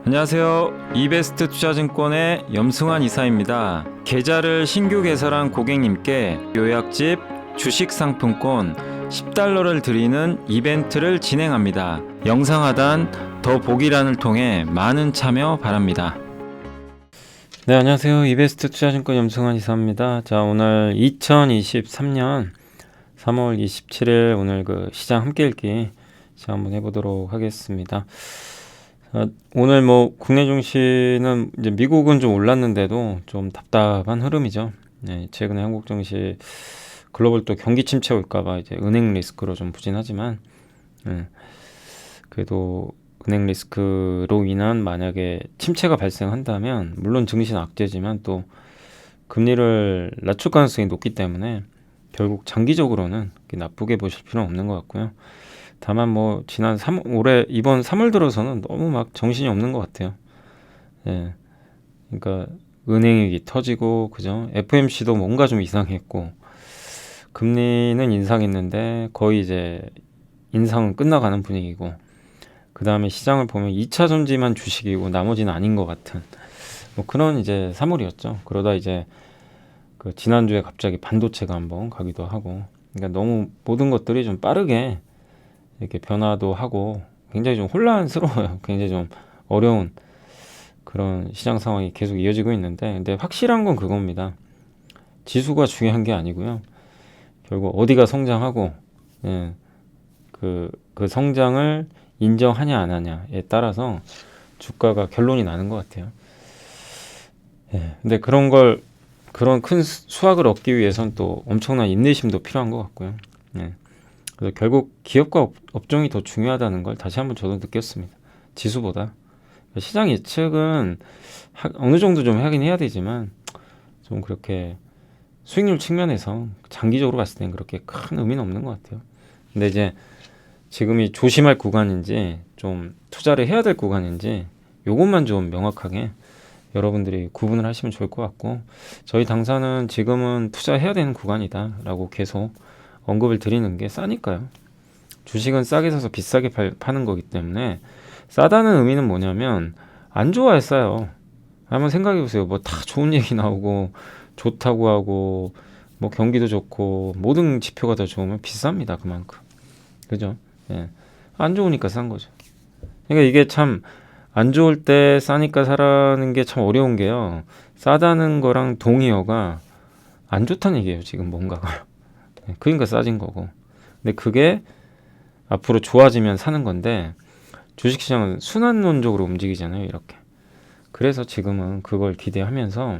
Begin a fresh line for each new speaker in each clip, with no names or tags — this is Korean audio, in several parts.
안녕하세요. 이베스트 투자증권의 염승환 이사입니다. 계좌를 신규 개설한 고객님께 요약집 주식 상품권 10달러를 드리는 이벤트를 진행합니다. 영상 하단 더 보기란을 통해 많은 참여 바랍니다.
네, 안녕하세요. 이베스트 투자증권 염승환 이사입니다. 자, 오늘 2023년 3월 27일 오늘 그 시장 함께 읽기 시작 한번 해보도록 하겠습니다. 오늘 뭐 국내 증시는 이제 미국은 좀 올랐는데도 좀 답답한 흐름이죠. 네, 최근에 한국 증시 글로벌 또 경기 침체 올까봐 이제 은행 리스크로 좀 부진하지만, 그래도 은행 리스크로 인한 만약에 침체가 발생한다면 물론 증시는 악재지만 또 금리를 낮출 가능성이 높기 때문에 결국 장기적으로는 나쁘게 보실 필요는 없는 것 같고요. 다만 뭐 지난 올해 이번 3월 들어서는 너무 막 정신이 없는 것 같아요. 예, 그러니까 은행위기 터지고 그죠? FMC도 뭔가 좀 이상했고 금리는 인상했는데 거의 이제 인상은 끝나가는 분위기고 그 다음에 시장을 보면 2차 전지만 주식이고 나머지는 아닌 것 같은 뭐 그런 이제 3월이었죠. 그러다 이제 그 지난주에 갑자기 반도체가 한번 가기도 하고 그러니까 너무 모든 것들이 좀 빠르게 이렇게 변화도 하고 굉장히 좀 혼란스러워요. 굉장히 좀 어려운 그런 시장 상황이 계속 이어지고 있는데 근데 확실한 건 그겁니다. 지수가 중요한 게 아니고요. 결국 어디가 성장하고 그 성장을 인정하냐 안 하냐에 따라서 주가가 결론이 나는 것 같아요. 근데 그런 큰 수확을 얻기 위해선 또 엄청난 인내심도 필요한 것 같고요. 그래서 결국 기업과 업종이 더 중요하다는 걸 다시 한번 저도 느꼈습니다. 지수보다. 시장 예측은 어느 정도 좀 하긴 해야 되지만 좀 그렇게 수익률 측면에서 장기적으로 봤을 땐 그렇게 큰 의미는 없는 것 같아요. 근데 이제 지금이 조심할 구간인지 좀 투자를 해야 될 구간인지 요것만 좀 명확하게 여러분들이 구분을 하시면 좋을 것 같고 저희 당사는 지금은 투자해야 되는 구간이다 라고 계속 언급을 드리는 게 싸니까요. 주식은 싸게 사서 비싸게 파는 거기 때문에 싸다는 의미는 뭐냐면 안 좋아야 싸요. 한번 생각해 보세요. 뭐 다 좋은 얘기 나오고 좋다고 하고 뭐 경기도 좋고 모든 지표가 다 좋으면 비쌉니다. 그만큼. 그죠? 예. 안 좋으니까 싼 거죠. 그러니까 이게 참 안 좋을 때 싸니까 사라는 게 참 어려운 게요. 싸다는 거랑 동의어가 안 좋다는 얘기예요. 지금 뭔가가. 그러니까 싸진 거고. 근데 그게 앞으로 좋아지면 사는 건데 주식시장은 순환론적으로 움직이잖아요. 이렇게. 그래서 지금은 그걸 기대하면서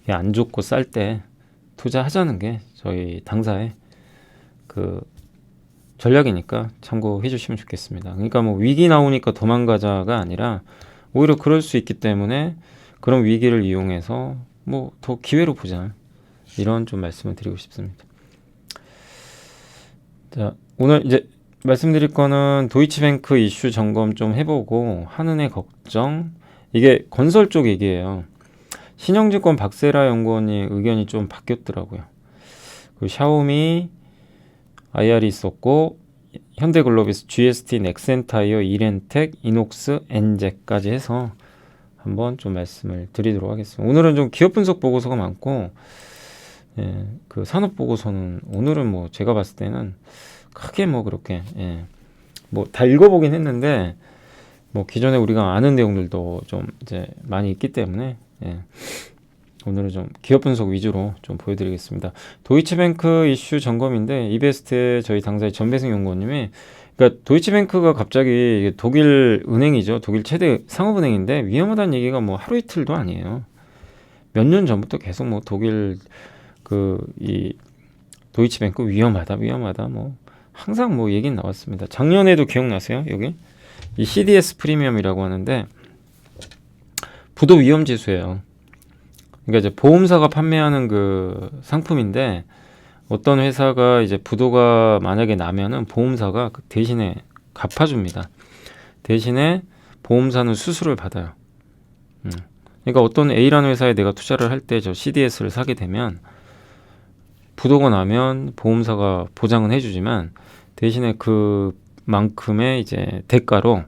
안 좋고 쌀 때 투자하자는 게 저희 당사의 그 전략이니까 참고해 주시면 좋겠습니다. 그러니까 뭐 위기 나오니까 도망가자가 아니라 오히려 그럴 수 있기 때문에 그런 위기를 이용해서 뭐 더 기회로 보자. 이런 좀 말씀을 드리고 싶습니다. 자, 오늘 이제 말씀드릴 거는 도이치뱅크 이슈 점검 좀 해보고 한은의 걱정 이게 건설 쪽 얘기예요. 신영증권 박세라 연구원이 의견이 좀 바뀌었더라고요. 그 샤오미 IR이 있었고 현대글로비스, GST, 넥센타이어, 이렌텍, 이녹스, 엔제까지 해서 한번 좀 말씀을 드리도록 하겠습니다. 오늘은 좀 기업 분석 보고서가 많고 그 산업 보고서는 오늘은 뭐 제가 봤을 때는 크게 뭐 그렇게 뭐 다 읽어보긴 했는데 뭐 기존에 우리가 아는 내용들도 좀 이제 많이 있기 때문에 오늘은 좀 기업 분석 위주로 좀 보여드리겠습니다. 도이치뱅크 이슈 점검인데 이베스트의 저희 당사의 전배승 연구원님이 그러니까 도이치뱅크가 갑자기 독일 은행이죠. 독일 최대 상업은행인데 위험하다는 얘기가 뭐 하루 이틀도 아니에요. 몇 년 전부터 계속 뭐 독일 이 도이치뱅크 위험하다 뭐 항상 뭐 얘기는 나왔습니다. 작년에도 기억나세요? 여기 이 CDS 프리미엄이라고 하는데 부도 위험 지수예요. 그러니까 이제 보험사가 판매하는 그 상품인데 어떤 회사가 이제 부도가 만약에 나면은 보험사가 대신에 갚아줍니다. 대신에 보험사는 수수료를 받아요. 그러니까 어떤 A라는 회사에 내가 투자를 할 때 저 CDS를 사게 되면 부도가 나면 보험사가 보장은 해주지만 대신에 그만큼의 이제 대가로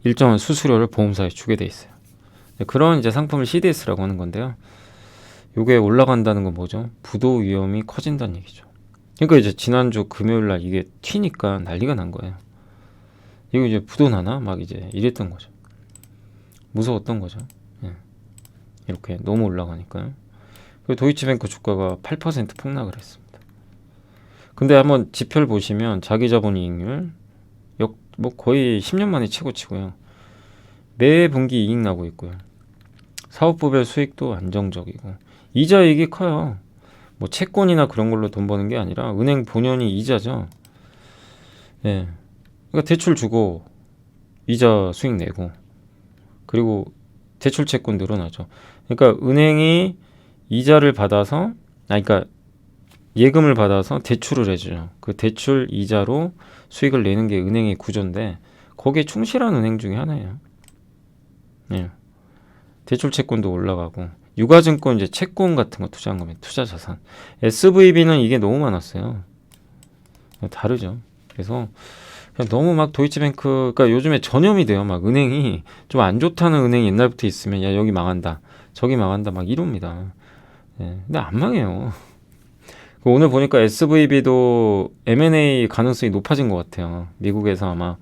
일정한 수수료를 보험사에 주게 돼 있어요. 그런 이제 상품을 CDS라고 하는 건데요. 요게 올라간다는 건 뭐죠? 부도 위험이 커진다는 얘기죠. 그러니까 이제 지난주 금요일 날 이게 튀니까 난리가 난 거예요. 이거 이제 부도 나나? 막 이제 이랬던 거죠. 무서웠던 거죠. 예. 이렇게 너무 올라가니까요. 그 도이치뱅크 주가가 8% 폭락을 했습니다. 근데 한번 지표를 보시면 자기자본이익률 뭐 거의 10년 만에 최고치고요. 매 분기 이익 나고 있고요. 사업부별 수익도 안정적이고 이자이익이 커요. 뭐 채권이나 그런 걸로 돈 버는 게 아니라 은행 본연이 이자죠. 예. 그러니까 대출 주고 이자 수익 내고 그리고 대출 채권 늘어나죠. 그러니까 은행이 이자를 받아서 그러니까 예금을 받아서 대출을 해줘요. 그 대출 이자로 수익을 내는 게 은행의 구조인데 거기에 충실한 은행 중에 하나예요. 예. 대출 채권도 올라가고 유가증권 이제 채권 같은 거 투자한 거면 투자 자산. SVB는 이게 너무 많았어요. 다르죠. 그래서 그냥 너무 막 도이치뱅크 그러니까 요즘에 전염이 돼요. 막 은행이 좀 안 좋다는 은행이 옛날부터 있으면 야 여기 망한다. 저기 망한다. 막 이럽니다. 예. 근데 안 망해요. 오늘 보니까 SVB도 M&A 가능성이 높아진 것 같아요. 미국에서 아마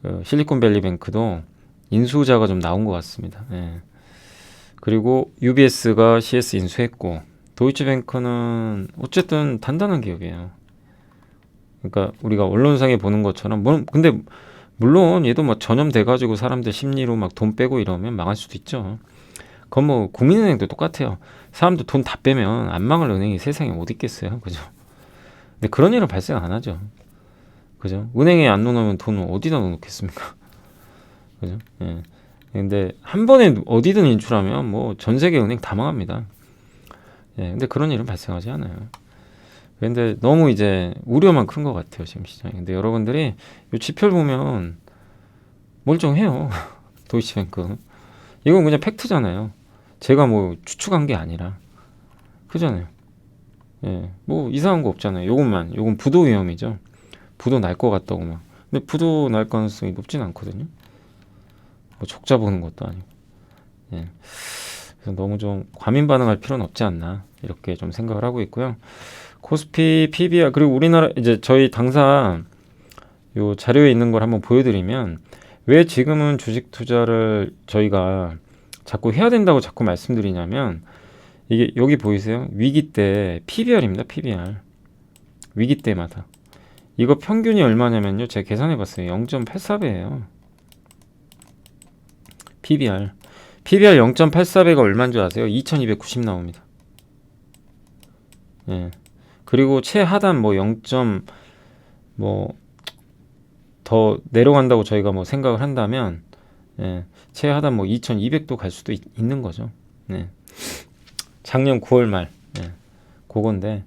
그 실리콘밸리뱅크도 인수자가 좀 나온 것 같습니다. 예. 그리고 UBS가 CS 인수했고 도이치뱅크는 어쨌든 단단한 기업이에요. 그러니까 우리가 언론상에 보는 것처럼 근데 물론 얘도 막 전염돼가지고 사람들 심리로 막 돈 빼고 이러면 망할 수도 있죠. 그건 뭐 국민은행도 똑같아요. 사람들 돈 다 빼면 안 망할 은행이 세상에 어디 있겠어요, 그죠? 근데 그런 일은 발생 안 하죠, 그죠? 은행에 안 넣으면 돈을 어디다 넣겠습니까, 그죠? 예. 근데 한 번에 어디든 인출하면 뭐 전 세계 은행 다 망합니다. 예. 근데 그런 일은 발생하지 않아요. 근데 너무 이제 우려만 큰 것 같아요, 지금 시장이. 근데 여러분들이 이 지표를 보면 멀쩡해요. 도이치뱅크. 이건 그냥 팩트잖아요. 제가 뭐 추측한 게 아니라. 그잖아요. 예. 뭐 이상한 거 없잖아요. 요건 부도 위험이죠. 부도 날 것 같다고 막. 근데 부도 날 가능성이 높진 않거든요. 뭐 적자 보는 것도 아니고. 예. 그래서 너무 좀 과민 반응할 필요는 없지 않나. 이렇게 좀 생각을 하고 있고요. 코스피, PBR, 그리고 우리나라, 이제 저희 당사 요 자료에 있는 걸 한번 보여드리면, 왜 지금은 주식 투자를 저희가 자꾸 해야 된다고 자꾸 말씀드리냐면, 이게 여기 보이세요? 위기 때 PBR입니다, PBR. 위기 때마다. 이거 평균이 얼마냐면요. 제가 계산해 봤어요. 0.84배예요. PBR. PBR 0.84배가 얼마인 줄 아세요? 2290 나옵니다. 예. 그리고 최하단 뭐 0. 뭐 더 내려간다고 저희가 뭐 생각을 한다면 예, 최하단 뭐 2200도 갈 수도 있는 거죠. 예. 작년 9월 말 예, 그건데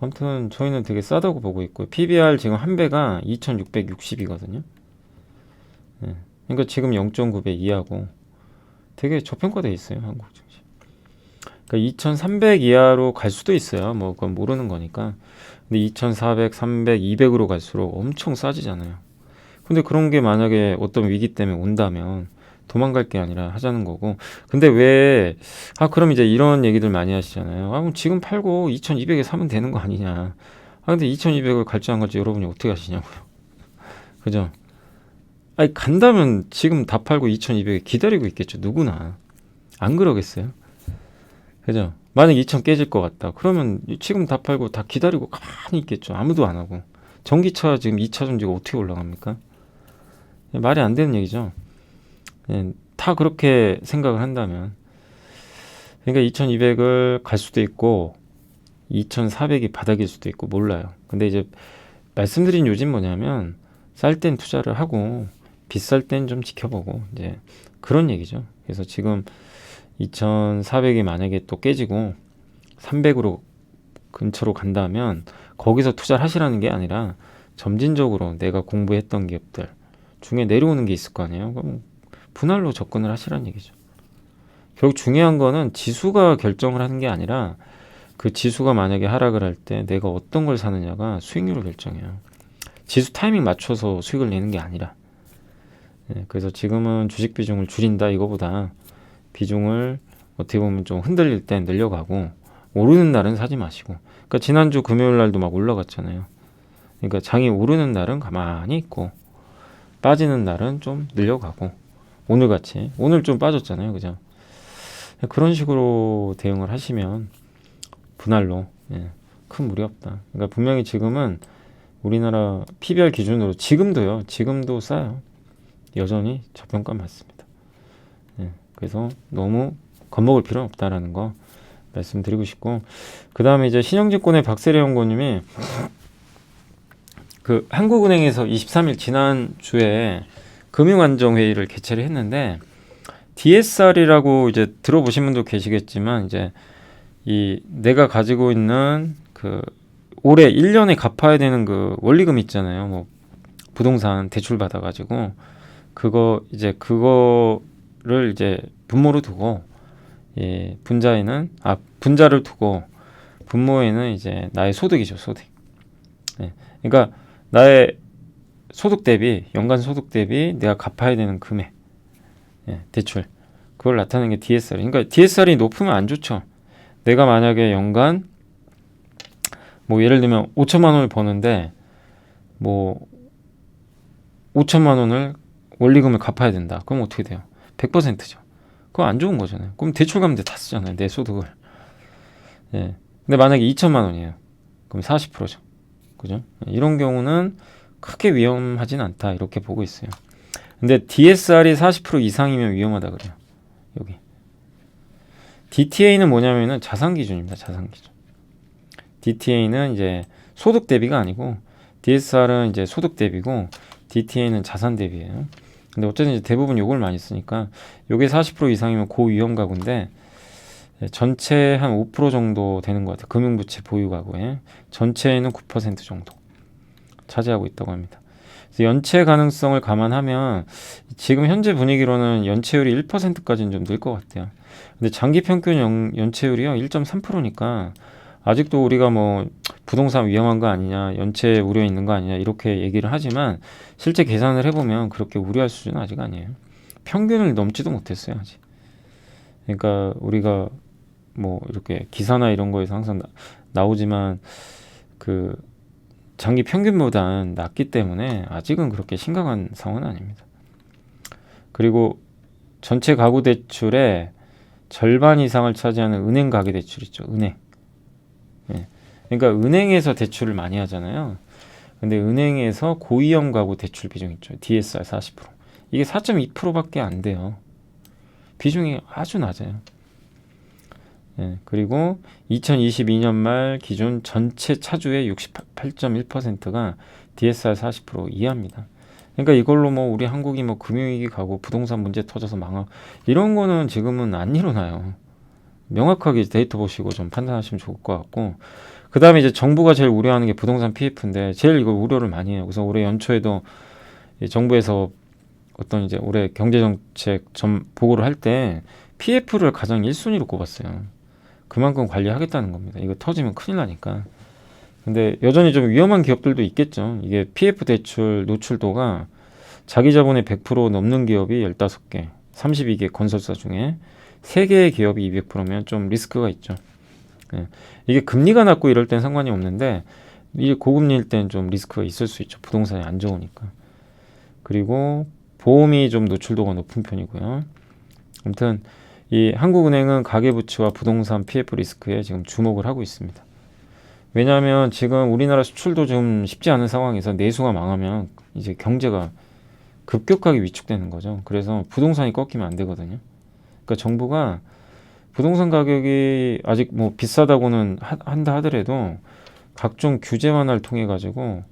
아무튼 저희는 되게 싸다고 보고 있고요. PBR 지금 한 배가 2660이거든요. 예. 그러니까 지금 0.9배 이하고 되게 저평가돼 있어요, 한국 증시. 그러니까 2300 이하로 갈 수도 있어요. 뭐 그건 모르는 거니까. 근데 2400, 300, 200으로 갈수록 엄청 싸지잖아요. 근데 그런 게 만약에 어떤 위기 때문에 온다면 도망갈 게 아니라 하자는 거고. 근데 왜 그럼 이제 이런 얘기들 많이 하시잖아요. 그럼 지금 팔고 2200에 사면 되는 거 아니냐. 근데 2200을 갈지 안 갈지 여러분이 어떻게 하시냐고요. 그죠? 아니 간다면 지금 다 팔고 2200에 기다리고 있겠죠. 누구나. 안 그러겠어요? 그죠? 만약 2000 깨질 것 같다. 그러면 지금 다 팔고 다 기다리고 가만히 있겠죠. 아무도 안 하고. 전기차 지금 2차 전지가 어떻게 올라갑니까? 말이 안 되는 얘기죠. 다 그렇게 생각을 한다면. 그러니까 2200을 갈 수도 있고 2400이 바닥일 수도 있고 몰라요. 근데 이제 말씀드린 요즘 뭐냐면 쌀 땐 투자를 하고 비쌀 땐 좀 지켜보고 이제 그런 얘기죠. 그래서 지금 2400이 만약에 또 깨지고 300으로 근처로 간다면 거기서 투자를 하시라는 게 아니라 점진적으로 내가 공부했던 기업들 중에 내려오는 게 있을 거 아니에요. 그럼 분할로 접근을 하시라는 얘기죠. 결국 중요한 거는 지수가 결정을 하는 게 아니라 그 지수가 만약에 하락을 할 때 내가 어떤 걸 사느냐가 수익률을 결정해요. 지수 타이밍 맞춰서 수익을 내는 게 아니라. 예, 그래서 지금은 주식 비중을 줄인다 이거보다 비중을 어떻게 보면 좀 흔들릴 땐 늘려가고 오르는 날은 사지 마시고. 그러니까 지난주 금요일 날도 막 올라갔잖아요. 그러니까 장이 오르는 날은 가만히 있고 빠지는 날은 좀 늘려가고 오늘 같이 오늘 좀 빠졌잖아요, 그죠? 그런 식으로 대응을 하시면 분할로 예, 큰 무리 없다. 그러니까 분명히 지금은 우리나라 PBR 기준으로 지금도요, 지금도 싸요. 여전히 저평가 맞습니다. 예, 그래서 너무 겁먹을 필요는 없다라는 거 말씀드리고 싶고, 그 다음에 이제 신영증권의 박세례 연구원님이 그 한국은행에서 23일 지난주에 금융안정회의를 개최를 했는데 DSR이라고 이제 들어보신 분도 계시겠지만 이제 이 내가 가지고 있는 그 올해 1년에 갚아야 되는 그 원리금 있잖아요. 뭐 부동산 대출 받아가지고 그거 이제 그거를 이제 분모로 두고 예, 분자를 두고 분모에는 이제 나의 소득이죠, 소득. 예, 그러니까 나의 소득 대비 연간 소득 대비 내가 갚아야 되는 금액, 예, 대출 그걸 나타내는 게 DSR. 그러니까 DSR이 높으면 안 좋죠. 내가 만약에 연간 뭐 예를 들면 5천만 원을 버는데 뭐 5천만 원을 원리금을 갚아야 된다. 그럼 어떻게 돼요? 100%죠. 그거 안 좋은 거잖아요. 그럼 대출 갚는데 다 쓰잖아요, 내 소득을. 예. 근데 만약에 2천만 원이에요. 그럼 40%죠. 그죠? 이런 경우는 크게 위험하진 않다 이렇게 보고 있어요. 근데 DSR이 40% 이상이면 위험하다 그래요. 여기 DTA는 뭐냐면은 자산 기준입니다. 자산 기준. DTA는 이제 소득 대비가 아니고 DSR은 이제 소득 대비고 DTA는 자산 대비예요. 근데 어쨌든 이제 대부분 요걸 많이 쓰니까 요게 40% 이상이면 고위험 가구인데 전체 한 5% 정도 되는 것 같아요. 금융부채 보유 가구에 전체에는 9% 정도 차지하고 있다고 합니다. 그래서 연체 가능성을 감안하면 지금 현재 분위기로는 연체율이 1%까지는 좀 늘 것 같아요. 근데 장기 평균 연체율이요 1.3%니까 아직도 우리가 뭐 부동산 위험한 거 아니냐, 연체 우려 있는 거 아니냐 이렇게 얘기를 하지만 실제 계산을 해보면 그렇게 우려할 수준은 아직 아니에요. 평균을 넘지도 못했어요 아직. 그러니까 우리가 뭐 이렇게 기사나 이런 거에서 항상 나오지만 그 장기 평균보다는 낮기 때문에 아직은 그렇게 심각한 상황은 아닙니다. 그리고 전체 가구 대출의 절반 이상을 차지하는 은행 가계 대출 있죠. 은행. 예. 그러니까 은행에서 대출을 많이 하잖아요. 근데 은행에서 고위험 가구 대출 비중 있죠. DSR 40%. 이게 4.2%밖에 안 돼요. 비중이 아주 낮아요. 예. 그리고 2022년 말 기준 전체 차주의 68.1%가 DSR 40% 이하입니다. 그러니까 이걸로 뭐 우리 한국이 뭐 금융위기 가고 부동산 문제 터져서 망하고 이런 거는 지금은 안 일어나요. 명확하게 데이터 보시고 좀 판단하시면 좋을 것 같고, 그 다음에 이제 정부가 제일 우려하는 게 부동산 PF인데 제일 이걸 우려를 많이 해요. 그래서 올해 연초에도 정부에서 어떤 이제 올해 경제정책 보고를 할 때 PF를 가장 1순위로 꼽았어요. 그만큼 관리하겠다는 겁니다. 이거 터지면 큰일 나니까. 근데 여전히 좀 위험한 기업들도 있겠죠. 이게 PF 대출 노출도가 자기 자본의 100% 넘는 기업이 15개, 32개 건설사 중에 3개의 기업이 200%면 좀 리스크가 있죠. 예. 이게 금리가 낮고 이럴 땐 상관이 없는데 이게 고금리일 땐 좀 리스크가 있을 수 있죠. 부동산이 안 좋으니까. 그리고 보험이 좀 노출도가 높은 편이고요. 아무튼 이 한국은행은 가계부채와 부동산 PF 리스크에 지금 주목을 하고 있습니다. 왜냐하면 지금 우리나라 수출도 좀 쉽지 않은 상황에서 내수가 망하면 이제 경제가 급격하게 위축되는 거죠. 그래서 부동산이 꺾이면 안 되거든요. 그러니까 정부가 부동산 가격이 아직 뭐 비싸다고는 한다 하더라도 각종 규제 완화를 통해 가지고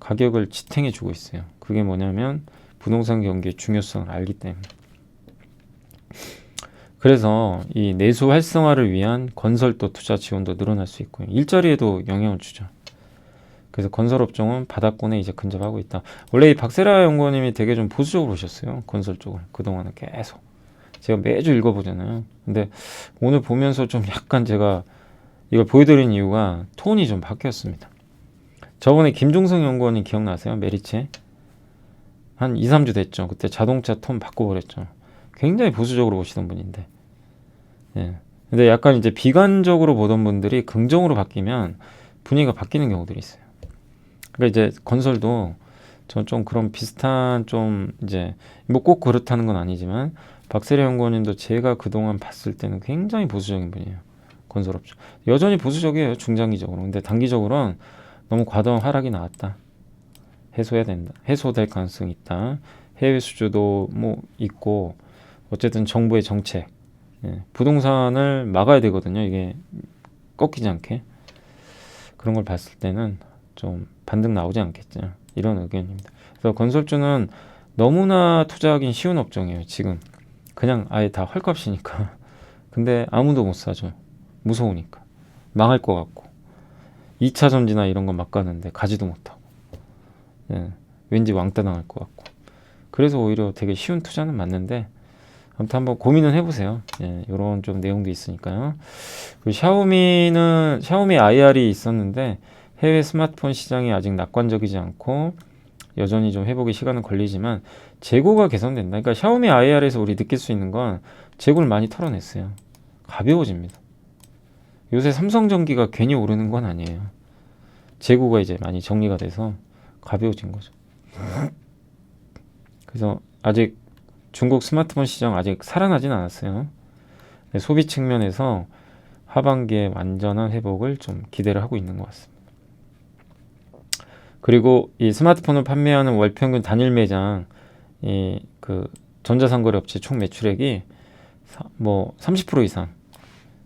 가격을 지탱해 주고 있어요. 그게 뭐냐면 부동산 경기의 중요성을 알기 때문에. 그래서 이 내수 활성화를 위한 건설도 투자 지원도 늘어날 수 있고요. 일자리에도 영향을 주죠. 그래서 건설업종은 바닥권에 이제 근접하고 있다. 원래 이 박세라 연구원님이 되게 좀 보수적으로 오셨어요. 건설 쪽을. 그동안은 계속. 제가 매주 읽어보잖아요. 근데 오늘 보면서 좀 약간 제가 이걸 보여드린 이유가 톤이 좀 바뀌었습니다. 저번에 김종성 연구원님 기억나세요? 메리체? 한 2, 3주 됐죠. 그때 자동차 톤 바꿔버렸죠. 굉장히 보수적으로 보시던 분인데. 예. 근데 약간 이제 비관적으로 보던 분들이 긍정으로 바뀌면 분위기가 바뀌는 경우들이 있어요. 그러니까 이제 건설도 전 좀 그런 비슷한 좀 이제 뭐 꼭 그렇다는 건 아니지만 박세리 연구원님도 제가 그동안 봤을 때는 굉장히 보수적인 분이에요. 건설업종. 여전히 보수적이에요. 중장기적으로. 근데 단기적으로는 너무 과도한 하락이 나왔다. 해소해야 된다. 해소될 가능성이 있다. 해외 수주도 뭐 있고 어쨌든 정부의 정책, 예, 부동산을 막아야 되거든요. 이게 꺾이지 않게. 그런 걸 봤을 때는 좀 반등 나오지 않겠죠. 이런 의견입니다. 그래서 건설주는 너무나 투자하기 쉬운 업종이에요. 지금 그냥 아예 다 헐값이니까. 근데 아무도 못 사죠. 무서우니까. 망할 것 같고. 2차 전지나 이런 거 막 가는데 가지도 못하고. 예, 왠지 왕따 당할 것 같고. 그래서 오히려 되게 쉬운 투자는 맞는데 아무튼 한번 고민은 해보세요. 예, 이런 좀 내용도 있으니까요. 그 샤오미 IR이 있었는데 해외 스마트폰 시장이 아직 낙관적이지 않고 여전히 좀 회복의 시간은 걸리지만 재고가 개선된다. 그러니까 샤오미 IR에서 우리 느낄 수 있는 건 재고를 많이 털어냈어요. 가벼워집니다. 요새 삼성전기가 괜히 오르는 건 아니에요. 재고가 이제 많이 정리가 돼서 가벼워진 거죠. 그래서 아직 중국 스마트폰 시장 아직 살아나진 않았어요. 소비 측면에서 하반기에 완전한 회복을 좀 기대를 하고 있는 것 같습니다. 그리고 이 스마트폰을 판매하는 월 평균 단일 매장 이 그 전자상거래 업체 총 매출액이 뭐 30% 이상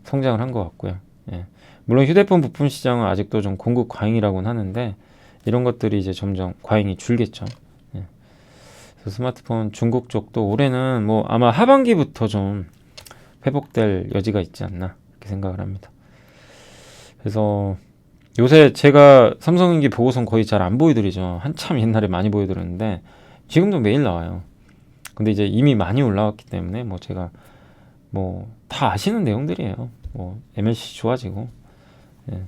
성장을 한 것 같고요. 예. 물론 휴대폰 부품 시장은 아직도 좀 공급 과잉이라고는 하는데 이런 것들이 이제 점점 과잉이 줄겠죠. 예. 그래서 스마트폰 중국 쪽도 올해는 뭐 아마 하반기부터 좀 회복될 여지가 있지 않나 이렇게 생각을 합니다. 그래서 요새 제가 삼성전기 보고선 거의 잘 안 보여드리죠. 한참 옛날에 많이 보여드렸는데 지금도 매일 나와요. 근데 이제 이미 많이 올라왔기 때문에 뭐 제가 뭐 다 아시는 내용들이에요. 뭐 MLC 좋아지고, 예.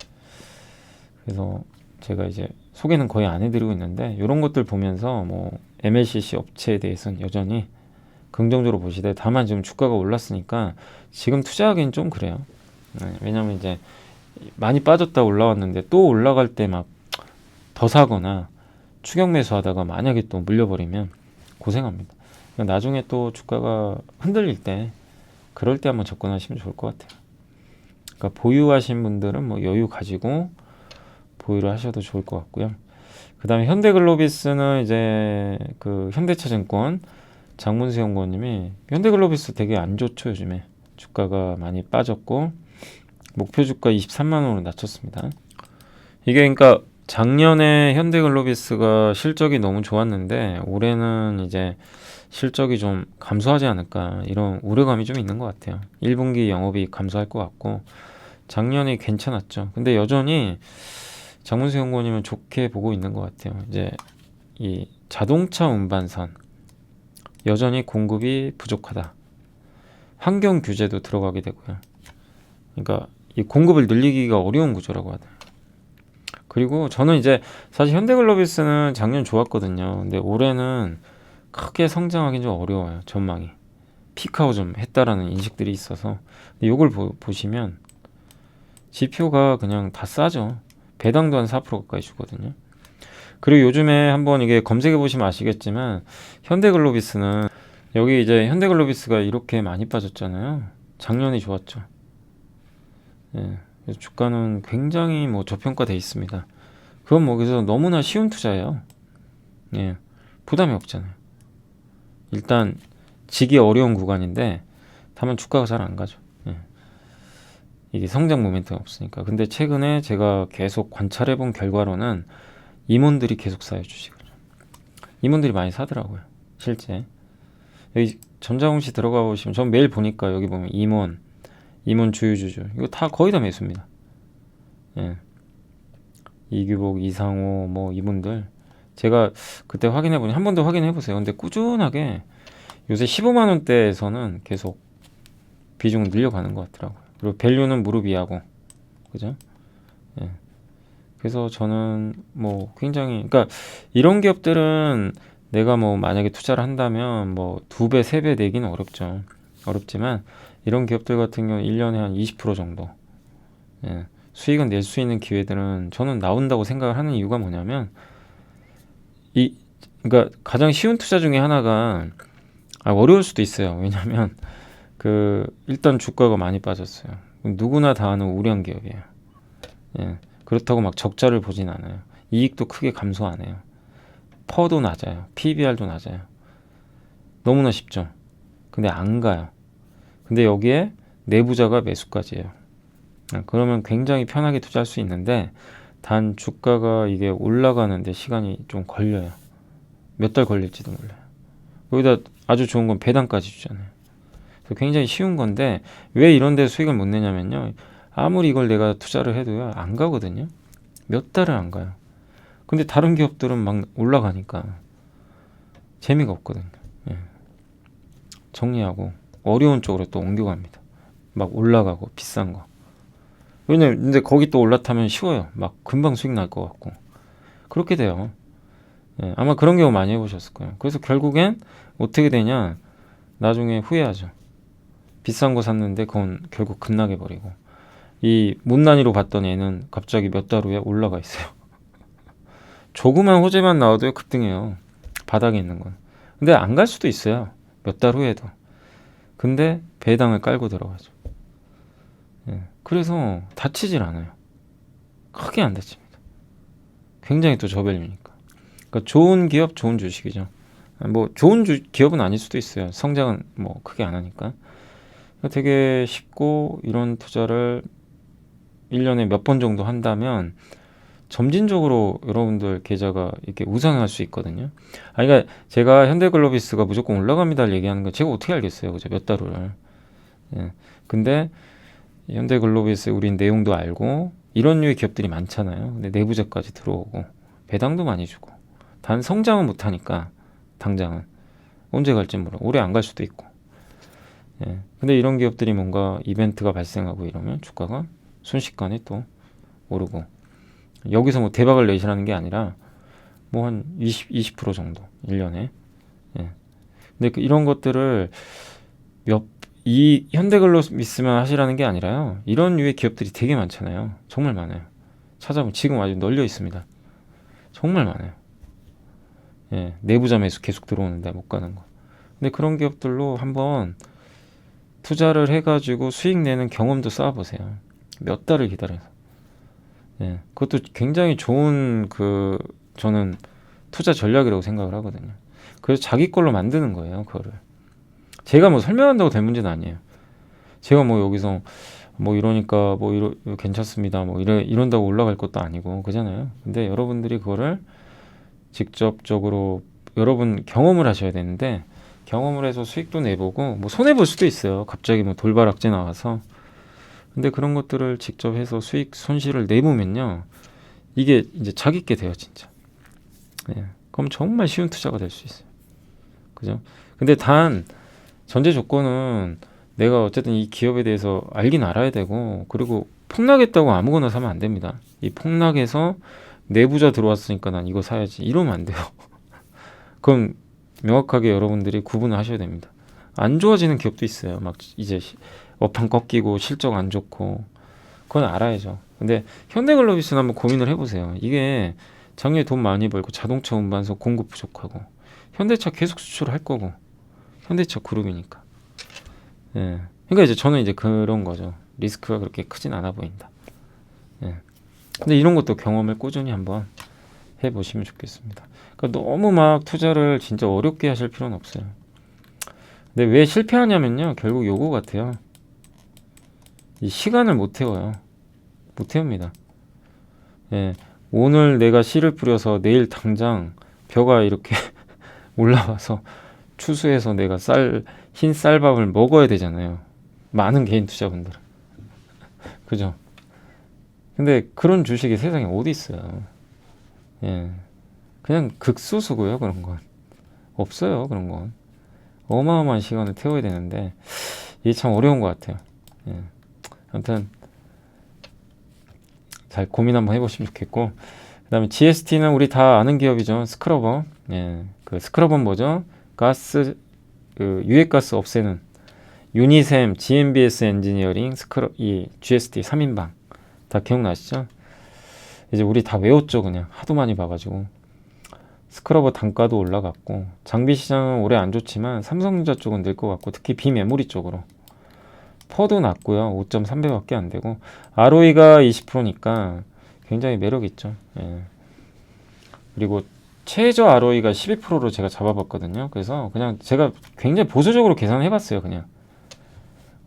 그래서 제가 이제 소개는 거의 안 해드리고 있는데 이런 것들 보면서 뭐 MLCC 업체에 대해서는 여전히 긍정적으로 보시되 다만 지금 주가가 올랐으니까 지금 투자하기는 좀 그래요. 네, 왜냐면 이제 많이 빠졌다 올라왔는데 또 올라갈 때 막 더 사거나 추격 매수하다가 만약에 또 물려버리면 고생합니다. 그러니까 나중에 또 주가가 흔들릴 때 그럴 때 한번 접근하시면 좋을 것 같아요. 그러니까 보유하신 분들은 뭐 여유 가지고 보유를 하셔도 좋을 것 같고요. 그 다음에 현대글로비스는 이제 그 현대차증권 장문수 연구원님이 현대글로비스 되게 안 좋죠. 요즘에 주가가 많이 빠졌고 목표 주가 23만 원으로 낮췄습니다. 이게 그러니까 작년에 현대글로비스가 실적이 너무 좋았는데 올해는 이제 실적이 좀 감소하지 않을까 이런 우려감이 좀 있는 것 같아요. 1분기 영업이익 감소할 것 같고 작년에 괜찮았죠. 근데 여전히 장문수 연구원님은 좋게 보고 있는 것 같아요. 이제 이 자동차 운반선 여전히 공급이 부족하다. 환경 규제도 들어가게 되고요. 그러니까 이 공급을 늘리기가 어려운 구조라고 하더라고요. 그리고 저는 이제 사실 현대글로비스는 작년 좋았거든요. 근데 올해는 크게 성장하기는 좀 어려워요. 전망이. 피크아웃 좀 했다라는 인식들이 있어서. 근데 이걸 보시면 지표가 그냥 다 싸죠. 배당도 한 4% 가까이 주거든요. 그리고 요즘에 한번 이게 검색해 보시면 아시겠지만 현대글로비스는 여기 이제 현대글로비스가 이렇게 많이 빠졌잖아요. 작년이 좋았죠. 예, 그래서 주가는 굉장히 뭐 저평가돼 있습니다. 그건 뭐 그래서 너무나 쉬운 투자예요. 예, 부담이 없잖아요. 일단 지기 어려운 구간인데 다만 주가가 잘 안 가죠. 예. 이게 성장 모멘텀이 없으니까. 근데 최근에 제가 계속 관찰해 본 결과로는 임원들이 계속 사요 주식을. 임원들이 많이 사더라고요. 실제 여기 전자공시 들어가 보시면 전 매일 보니까 여기 보면 임원 주유주주 이거 다 거의 다 매수입니다. 예. 이규복, 이상호 뭐 이분들 제가 그때 확인해 보니 한 번 더 확인해 보세요. 근데 꾸준하게 요새 15만 원대에서는 계속 비중을 늘려가는 것 같더라고요. 그리고 밸류는 무릎 위하고 그죠? 예. 그래서 저는 뭐 굉장히 그러니까 이런 기업들은 내가 뭐 만약에 투자를 한다면 뭐 2배, 3배 내기는 어렵죠. 어렵지만 이런 기업들 같은 경우는 1년에 한 20% 정도 예, 수익은 낼 수 있는 기회들은 저는 나온다고 생각을 하는 이유가 뭐냐면 이 그러니까 가장 쉬운 투자 중에 하나가 어려울 수도 있어요. 왜냐하면 일단 주가가 많이 빠졌어요. 누구나 다 아는 우량 기업이에요. 예, 그렇다고 막 적자를 보진 않아요. 이익도 크게 감소 안 해요. 퍼도 낮아요. PBR도 낮아요. 너무나 쉽죠. 근데 안 가요. 근데 여기에 내부자가 매수까지예요. 그러면 굉장히 편하게 투자할 수 있는데 단 주가가 이게 올라가는데 시간이 좀 걸려요. 몇 달 걸릴지도 몰라요. 여기다 아주 좋은 건 배당까지 주잖아요. 그래서 굉장히 쉬운 건데 왜 이런 데 수익을 못 내냐면요. 아무리 이걸 내가 투자를 해도요. 안 가거든요. 몇 달을 안 가요. 근데 다른 기업들은 막 올라가니까 재미가 없거든요. 예. 정리하고 어려운 쪽으로 또 옮겨갑니다. 막 올라가고 비싼 거. 왜냐면 근데 거기 또 올라타면 쉬워요. 막 금방 수익 날 것 같고 그렇게 돼요. 예, 아마 그런 경우 많이 해보셨을 거예요. 그래서 결국엔 어떻게 되냐 나중에 후회하죠. 비싼 거 샀는데 그건 결국 급락해 버리고 이 못난이로 봤던 애는 갑자기 몇 달 후에 올라가 있어요. 조그만 호재만 나와도 급등해요. 바닥에 있는 건. 근데 안 갈 수도 있어요. 몇 달 후에도. 근데 배당을 깔고 들어가죠. 예, 그래서 다치질 않아요. 크게 안 다칩니다. 굉장히 또 저밸류니까. 그러니까 좋은 기업, 좋은 주식이죠. 뭐 좋은 기업은 아닐 수도 있어요. 성장은 뭐 크게 안 하니까. 그러니까 되게 쉽고 이런 투자를 1년에 몇 번 정도 한다면 점진적으로 여러분들 계좌가 이렇게 우상할 수 있거든요. 그러니까 제가 현대글로비스가 무조건 올라갑니다 얘기하는 거 제가 어떻게 알겠어요, 그죠? 몇 달 후를. 예. 근데 현대글로비스 우린 내용도 알고 이런 류의 기업들이 많잖아요. 근데 내부자까지 들어오고 배당도 많이 주고 단 성장은 못하니까 당장은 언제 갈지 몰라. 오래 안 갈 수도 있고. 예. 근데 이런 기업들이 뭔가 이벤트가 발생하고 이러면 주가가 순식간에 또 오르고 여기서 뭐 대박을 내시라는 게 아니라 뭐 한 20% 정도 1년에. 예. 근데 이런 것들을 이 현대글로비스만 하시라는 게 아니라요. 이런 류의 기업들이 되게 많잖아요. 정말 많아요. 찾아보면 지금 아주 널려 있습니다. 정말 많아요. 예. 내부자 매수 계속 들어오는데 못 가는 거. 근데 그런 기업들로 한번 투자를 해가지고 수익 내는 경험도 쌓아보세요. 몇 달을 기다려서. 예, 그것도 굉장히 좋은 저는 투자 전략이라고 생각을 하거든요. 그래서 자기 걸로 만드는 거예요, 그거를. 제가 뭐 설명한다고 될 문제는 아니에요. 제가 뭐 여기서 뭐 이러니까 뭐 괜찮습니다. 뭐 이런다고 올라갈 것도 아니고 그잖아요. 근데 여러분들이 그거를 직접적으로 여러분 경험을 하셔야 되는데 경험을 해서 수익도 내보고 뭐 손해 볼 수도 있어요. 갑자기 뭐 돌발악재 나와서. 근데 그런 것들을 직접 해서 수익 손실을 내보면요. 이게 이제 자기 게 돼요, 진짜. 예. 그럼 정말 쉬운 투자가 될 수 있어요. 그죠? 근데 단 전제 조건은 내가 어쨌든 이 기업에 대해서 알긴 알아야 되고 그리고 폭락했다고 아무거나 사면 안 됩니다. 이 폭락해서 내부자 들어왔으니까 난 이거 사야지 이러면 안 돼요. 그럼 명확하게 여러분들이 구분을 하셔야 됩니다. 안 좋아지는 기업도 있어요. 막 이제 업황 꺾이고 실적 안 좋고 그건 알아야죠. 근데 현대글로비스는 한번 고민을 해보세요. 이게 작년에 돈 많이 벌고 자동차 운반소 공급 부족하고 현대차 계속 수출을 할 거고 현대차 그룹이니까. 예. 그러니까 이제 저는 이제 그런 거죠. 리스크가 그렇게 크진 않아 보인다. 예. 근데 이런 것도 경험을 꾸준히 한번 해보시면 좋겠습니다. 그러니까 너무 막 투자를 진짜 어렵게 하실 필요는 없어요. 근데 왜 실패하냐면요. 결국 요거 같아요. 이 시간을 못 태워요. 못 태웁니다. 예. 오늘 내가 씨를 뿌려서 내일 당장 벼가 이렇게 올라와서 추수해서 내가 흰 쌀밥을 먹어야 되잖아요. 많은 개인 투자분들은. 그죠? 근데 그런 주식이 세상에 어디 있어요. 예. 그냥 극소수고요, 그런 건. 없어요, 그런 건. 어마어마한 시간을 태워야 되는데, 이게 참 어려운 것 같아요. 예. 아무튼, 잘 고민 한번 해보시면 좋겠고, 그 다음에 GST는 우리 다 아는 기업이죠. 스크러버. 예. 그 스크러번 뭐죠? 가스 그 유해가스 없애는 유니셈, GMBS 엔지니어링, 이 GST 3인방 다 기억나시죠? 이제 우리 다 외웠죠. 그냥 하도 많이 봐가지고. 스크러버 단가도 올라갔고 장비 시장은 올해 안 좋지만 삼성전자 쪽은 늘 것 같고 특히 비메모리 쪽으로 퍼도 낮고요. 5.3배밖에 안 되고 ROE가 20%니까 굉장히 매력 있죠. 예. 그리고 최저 ROE가 12%로 제가 잡아봤거든요. 그래서 그냥 제가 굉장히 보수적으로 계산해 봤어요. 그냥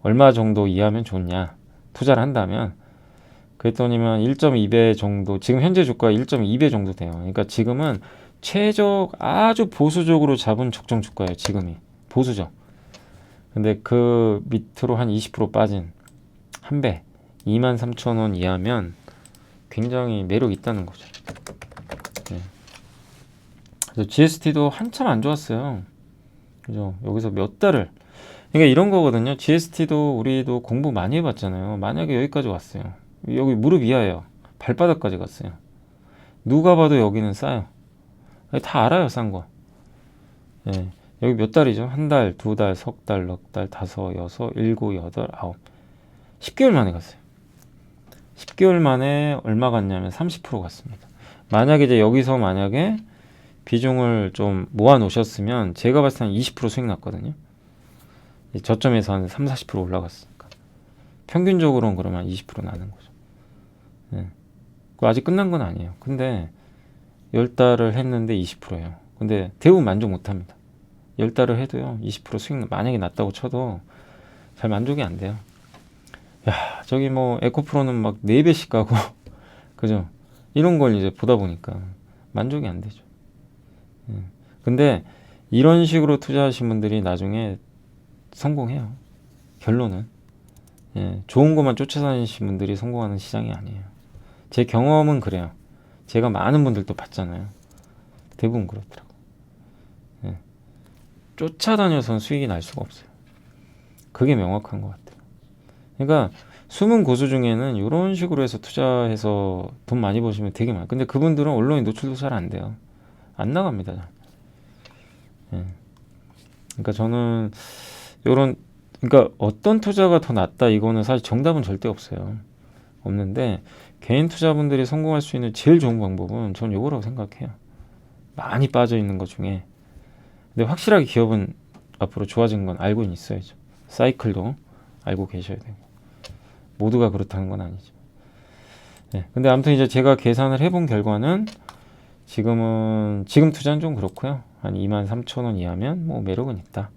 얼마 정도 이하면 좋냐 투자를 한다면 그랬더니만 1.2배 정도 지금 현재 주가 1.2배 정도 돼요. 그러니까 지금은 최저 아주 보수적으로 잡은 적정 주가예요. 지금이 보수적. 근데 그 밑으로 한 20% 빠진 한 배 23,000원 이하면 굉장히 매력 있다는 거죠. 네. 그래서 GST도 한참 안 좋았어요. 그죠? 여기서 몇 달을 그러니까 이런 거거든요. GST도 우리도 공부 많이 해봤잖아요. 만약에 여기까지 왔어요. 여기 무릎 이하예요. 발바닥까지 갔어요. 누가 봐도 여기는 싸요. 다 알아요, 싼 거. 예. 여기 몇 달이죠? 한 달, 두 달, 석 달, 넉 달, 다섯, 여섯, 일곱, 여덟, 아홉. 10개월 만에 갔어요. 10개월 만에 얼마 갔냐면 30% 갔습니다. 만약에 이제 여기서 만약에 비중을 좀 모아 놓으셨으면 제가 봤을 때 한 20% 수익 났거든요. 저점에서 한 3, 40% 올라갔으니까. 평균적으로는 그러면 20% 나는 거죠. 예. 아직 끝난 건 아니에요. 근데 10달을 했는데 20%예요. 근데 대부분 만족 못 합니다. 10달을 해도요, 20% 수익 만약에 났다고 쳐도 잘 만족이 안 돼요. 야, 저기 뭐 에코프로는 막 4배씩 가고, 그죠? 이런 걸 이제 보다 보니까 만족이 안 되죠. 근데 이런 식으로 투자하신 분들이 나중에 성공해요. 결론은. 예, 좋은 것만 쫓아다니신 분들이 성공하는 시장이 아니에요. 제 경험은 그래요. 제가 많은 분들도 봤잖아요. 대부분 그렇더라고요. 예. 쫓아다녀서는 수익이 날 수가 없어요. 그게 명확한 것 같아요. 그러니까 숨은 고수 중에는 이런 식으로 해서 투자해서 돈 많이 버시면 되게 많아요. 근데 그분들은 언론에 노출도 잘 안 돼요. 안 나갑니다. 예. 그러니까 저는 그러니까 어떤 투자가 더 낫다 이거는 사실 정답은 절대 없어요. 없는데 개인 투자분들이 성공할 수 있는 제일 좋은 방법은 전 이거라고 생각해요. 많이 빠져 있는 것 중에 근데 확실하게 기업은 앞으로 좋아지는 건 알고 있어야죠. 사이클도 알고 계셔야 되고 모두가 그렇다는 건 아니죠. 네, 근데 아무튼 이제 제가 계산을 해본 결과는 지금 투자는 좀 그렇고요. 한 23,000원 이하면 뭐 매력은 있다.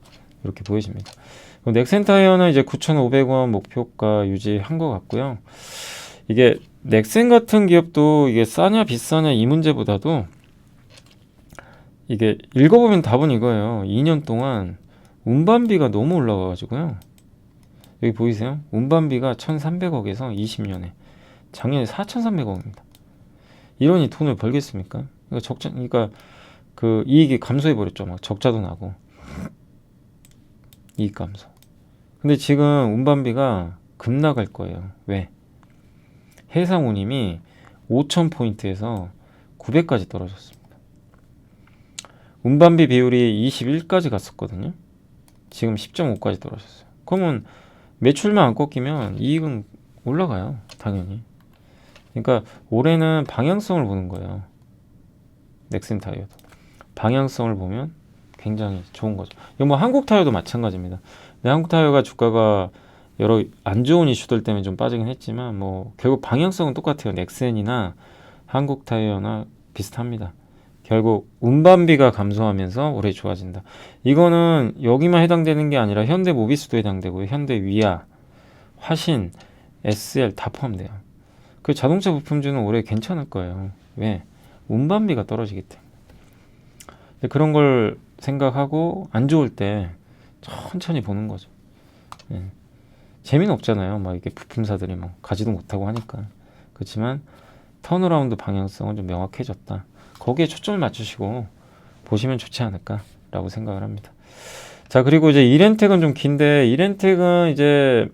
이렇게 보여집니다. 넥센타이어는 이제 9,500원 목표가 유지한 것 같고요. 이게 넥센 같은 기업도 이게 싸냐 비싸냐 이 문제보다도 이게 읽어보면 답은 이거예요. 2년 동안 운반비가 너무 올라가가지고요. 여기 보이세요? 운반비가 1,300억에서 20년에 작년에 4,300억입니다. 이러니 돈을 벌겠습니까? 그러니까 그 이익이 감소해버렸죠. 막 적자도 나고 이익 감소. 근데 지금 운반비가 급락할 거예요. 왜? 해상 운임이 5,000포인트에서 900까지 떨어졌습니다. 운반비 비율이 21까지 갔었거든요. 지금 10.5까지 떨어졌어요. 그러면 매출만 안 꺾이면 이익은 올라가요. 당연히. 그러니까 올해는 방향성을 보는 거예요. 넥센타이어도. 방향성을 보면 굉장히 좋은 거죠. 이거 뭐 한국타이어도 마찬가지입니다. 근데 한국타이어가 주가가 여러 안 좋은 이슈들 때문에 좀 빠지긴 했지만 뭐 결국 방향성은 똑같아요. 넥센이나 한국타이어나 비슷합니다. 결국 운반비가 감소하면서 올해 좋아진다. 이거는 여기만 해당되는 게 아니라 현대모비스도 해당되고요. 현대위아, 화신, SL 다 포함돼요. 그 자동차 부품주는 올해 괜찮을 거예요. 왜? 운반비가 떨어지기 때문에. 그런 걸 생각하고 안 좋을 때 천천히 보는 거죠. 예. 재미는 없잖아요. 막 이게 부품사들이 뭐 가지도 못하고 하니까. 그렇지만 턴어라운드 방향성은 좀 명확해졌다. 거기에 초점을 맞추시고 보시면 좋지 않을까라고 생각을 합니다. 자, 그리고 이제 이렌텍은 좀 긴데 이렌텍은 이제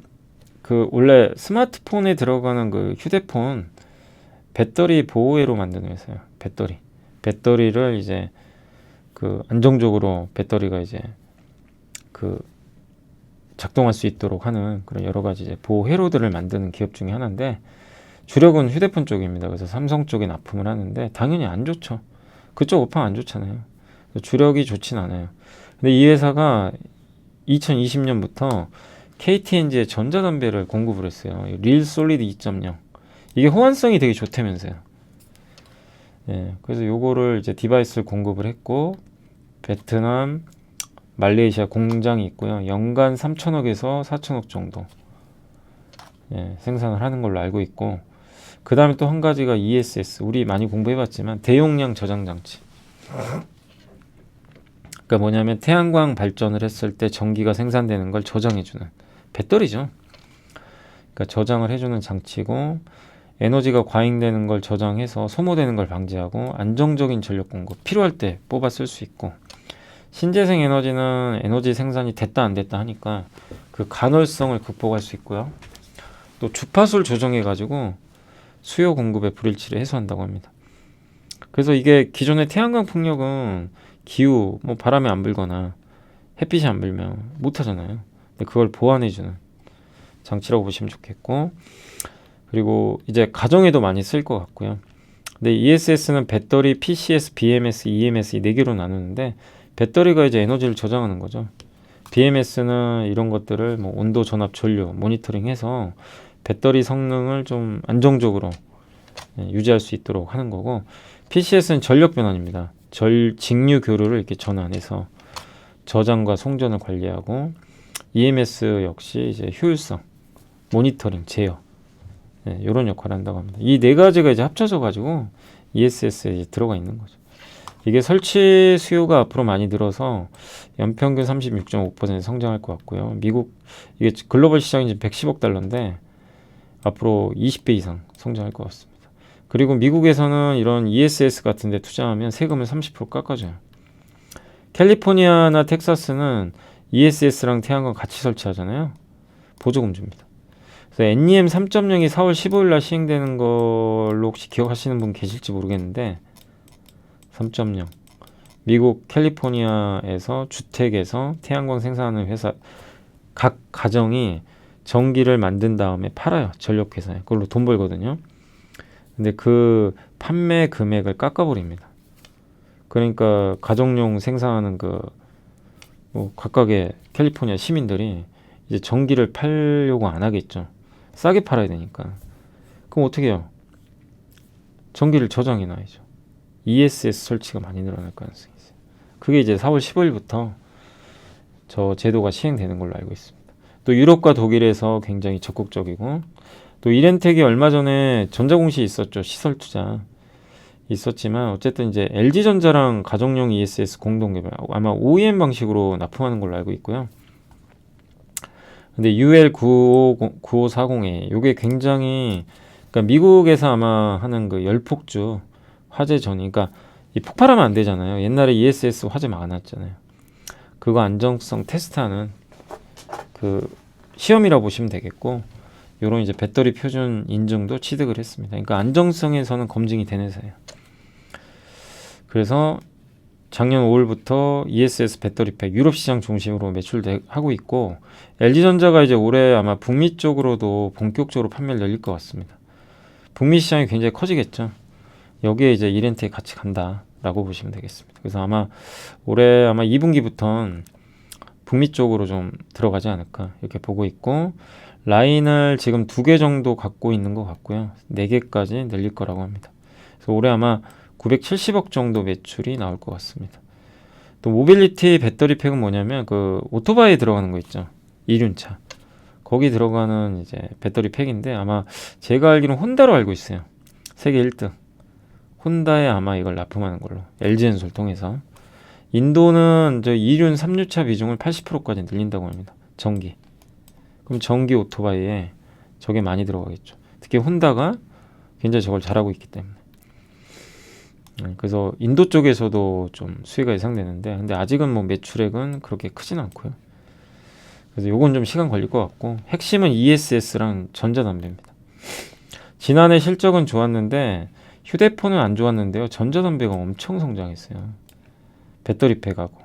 그 원래 스마트폰에 들어가는 그 휴대폰 배터리 보호회로 만드는 회사예요. 배터리를 이제 그 안정적으로 배터리가 이제 그 작동할 수 있도록 하는 그런 여러 가지 이제 보호 회로들을 만드는 기업 중에 하나인데 주력은 휴대폰 쪽입니다. 그래서 삼성 쪽에 납품을 하는데 당연히 안 좋죠. 그쪽 업황 안 좋잖아요. 주력이 좋진 않아요. 근데 이 회사가 2020년부터 KT&G에 전자담배를 공급을 했어요. 릴 솔리드 2.0. 이게 호환성이 되게 좋다면서요. 예, 그래서 요거를 이제 디바이스를 공급을 했고 베트남, 말레이시아 공장이 있고요. 연간 3천억에서 4천억 정도 예, 생산을 하는 걸로 알고 있고 그 다음에 또 한 가지가 ESS. 우리 많이 공부해봤지만 대용량 저장 장치. 그러니까 뭐냐면 태양광 발전을 했을 때 전기가 생산되는 걸 저장해주는 배터리죠. 그러니까 저장을 해주는 장치고 에너지가 과잉되는 걸 저장해서 소모되는 걸 방지하고 안정적인 전력 공급 필요할 때 뽑아 쓸 수 있고 신재생 에너지는 에너지 생산이 됐다 안 됐다 하니까 그 간헐성을 극복할 수 있고요. 또 주파수를 조정해 가지고 수요 공급의 불일치를 해소한다고 합니다. 그래서 이게 기존의 태양광 풍력은 기후 뭐 바람이 안 불거나 햇빛이 안 불면 못 하잖아요. 근데 그걸 보완해 주는 장치라고 보시면 좋겠고 그리고 이제 가정에도 많이 쓸 것 같고요. 근데 ESS는 배터리, PCS, BMS, EMS 이 네 개로 나누는데 배터리가 이제 에너지를 저장하는 거죠. BMS는 이런 것들을 뭐 온도 전압 전류 모니터링해서 배터리 성능을 좀 안정적으로 유지할 수 있도록 하는 거고 PCS는 전력 변환입니다. 직류 교류를 이렇게 전환해서 저장과 송전을 관리하고 EMS 역시 이제 효율성, 모니터링, 제어 이런 역할을 한다고 합니다. 이 네 가지가 이제 합쳐져 가지고 ESS에 이제 들어가 있는 거죠. 이게 설치 수요가 앞으로 많이 늘어서 연평균 36.5% 성장할 것 같고요. 미국 이게 글로벌 시장이 이제 110억 달러인데 앞으로 20배 이상 성장할 것 같습니다. 그리고 미국에서는 이런 ESS 같은 데 투자하면 세금을 30% 깎아줘요. 캘리포니아나 텍사스는 ESS랑 태양광 같이 설치하잖아요. 보조금 줍니다. 그래서 NEM 3.0이 4월 15일 날 시행되는 걸로 혹시 기억하시는 분 계실지 모르겠는데 3.0 미국 캘리포니아에서 주택에서 태양광 생산하는 회사 각 가정이 전기를 만든 다음에 팔아요. 전력회사에. 그걸로 돈 벌거든요. 근데 그 판매 금액을 깎아버립니다. 그러니까 가정용 생산하는 뭐 각각의 캘리포니아 시민들이 이제 전기를 팔려고 안 하겠죠. 싸게 팔아야 되니까. 그럼 어떻게 해요? 전기를 저장해 놔야죠. ESS 설치가 많이 늘어날 가능성이 있어요. 그게 이제 4월 15일부터 저 제도가 시행되는 걸로 알고 있습니다. 또 유럽과 독일에서 굉장히 적극적이고 또 이렌텍이 얼마 전에 전자공시 있었죠. 시설 투자 있었지만 어쨌든 이제 LG전자랑 가정용 ESS 공동 개발 아마 OEM 방식으로 납품하는 걸로 알고 있고요. 근데 UL9540A 요게 굉장히 그러니까 미국에서 아마 하는 그 열폭주 화재 전이 그러니까 이 폭발하면 안 되잖아요. 옛날에 ESS 화재 많았잖아요. 그거 안정성 테스트하는 그 시험이라고 보시면 되겠고 요런 이제 배터리 표준 인증도 취득을 했습니다. 그러니까 안정성에서는 검증이 되는 회사예요. 그래서 작년 5월부터 ESS 배터리팩 유럽 시장 중심으로 매출하고 있고 LG전자가 이제 올해 아마 북미 쪽으로도 본격적으로 판매를 열릴 것 같습니다. 북미 시장이 굉장히 커지겠죠. 여기에 이제 이렌텍 같이 간다라고 보시면 되겠습니다. 그래서 아마 올해 아마 2분기부터는 북미 쪽으로 좀 들어가지 않을까 이렇게 보고 있고 라인을 지금 2개 정도 갖고 있는 것 같고요. 4개까지 늘릴 거라고 합니다. 그래서 올해 아마 970억 정도 매출이 나올 것 같습니다. 또 모빌리티 배터리 팩은 뭐냐면 그 오토바이에 들어가는 거 있죠. 이륜차. 거기 들어가는 이제 배터리 팩인데 아마 제가 알기로는 혼다로 알고 있어요. 세계 1등. 혼다에 아마 이걸 납품하는 걸로. LG엔솔 통해서. 인도는 저 2륜 3륜차 비중을 80%까지 늘린다고 합니다. 전기. 그럼 전기 오토바이에 저게 많이 들어가겠죠. 특히 혼다가 굉장히 저걸 잘하고 있기 때문에. 그래서 인도 쪽에서도 좀 수혜가 예상되는데 근데 아직은 뭐 매출액은 그렇게 크진 않고요. 그래서 요건 좀 시간 걸릴 것 같고 핵심은 ESS랑 전자담배입니다. 지난해 실적은 좋았는데 휴대폰은 안 좋았는데요. 전자담배가 엄청 성장했어요. 배터리팩하고.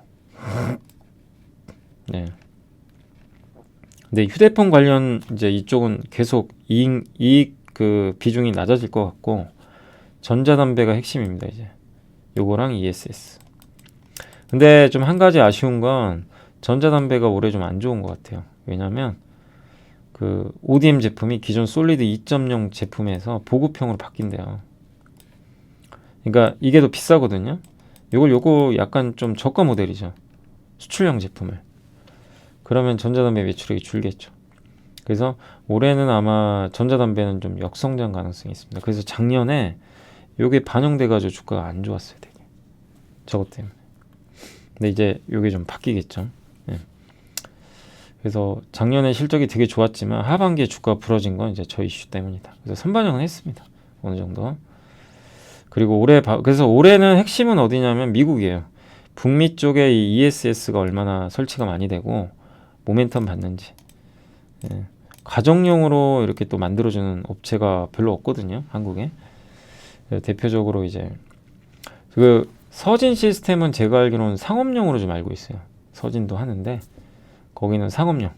네. 근데 휴대폰 관련 이제 이쪽은 계속 이익 그 비중이 낮아질 것 같고, 전자담배가 핵심입니다. 이제 요거랑 ESS. 근데 좀 한 가지 아쉬운 건 전자담배가 올해 좀 안 좋은 것 같아요. 왜냐면 그 ODM 제품이 기존 솔리드 2.0 제품에서 보급형으로 바뀐대요. 그러니까 이게 더 비싸거든요. 요거 약간 좀 저가 모델이죠. 수출형 제품을. 그러면 전자담배 매출액이 줄겠죠. 그래서 올해는 아마 전자담배는 좀 역성장 가능성이 있습니다. 그래서 작년에 요게 반영돼 가지고 주가가 안 좋았어요, 되게. 저것 때문에. 근데 이제 요게 좀 바뀌겠죠. 예. 그래서 작년에 실적이 되게 좋았지만 하반기에 주가가 부러진 건 이제 저 이슈 때문이다. 그래서 선반영은 했습니다. 어느 정도. 그리고 그래서 올해는 핵심은 어디냐면 미국이에요. 북미 쪽에 이 ESS가 얼마나 설치가 많이 되고 모멘텀 받는지. 예. 가정용으로 이렇게 또 만들어주는 업체가 별로 없거든요, 한국에. 대표적으로 이제 그 서진 시스템은 제가 알기로는 상업용으로 좀 알고 있어요. 서진도 하는데 거기는 상업용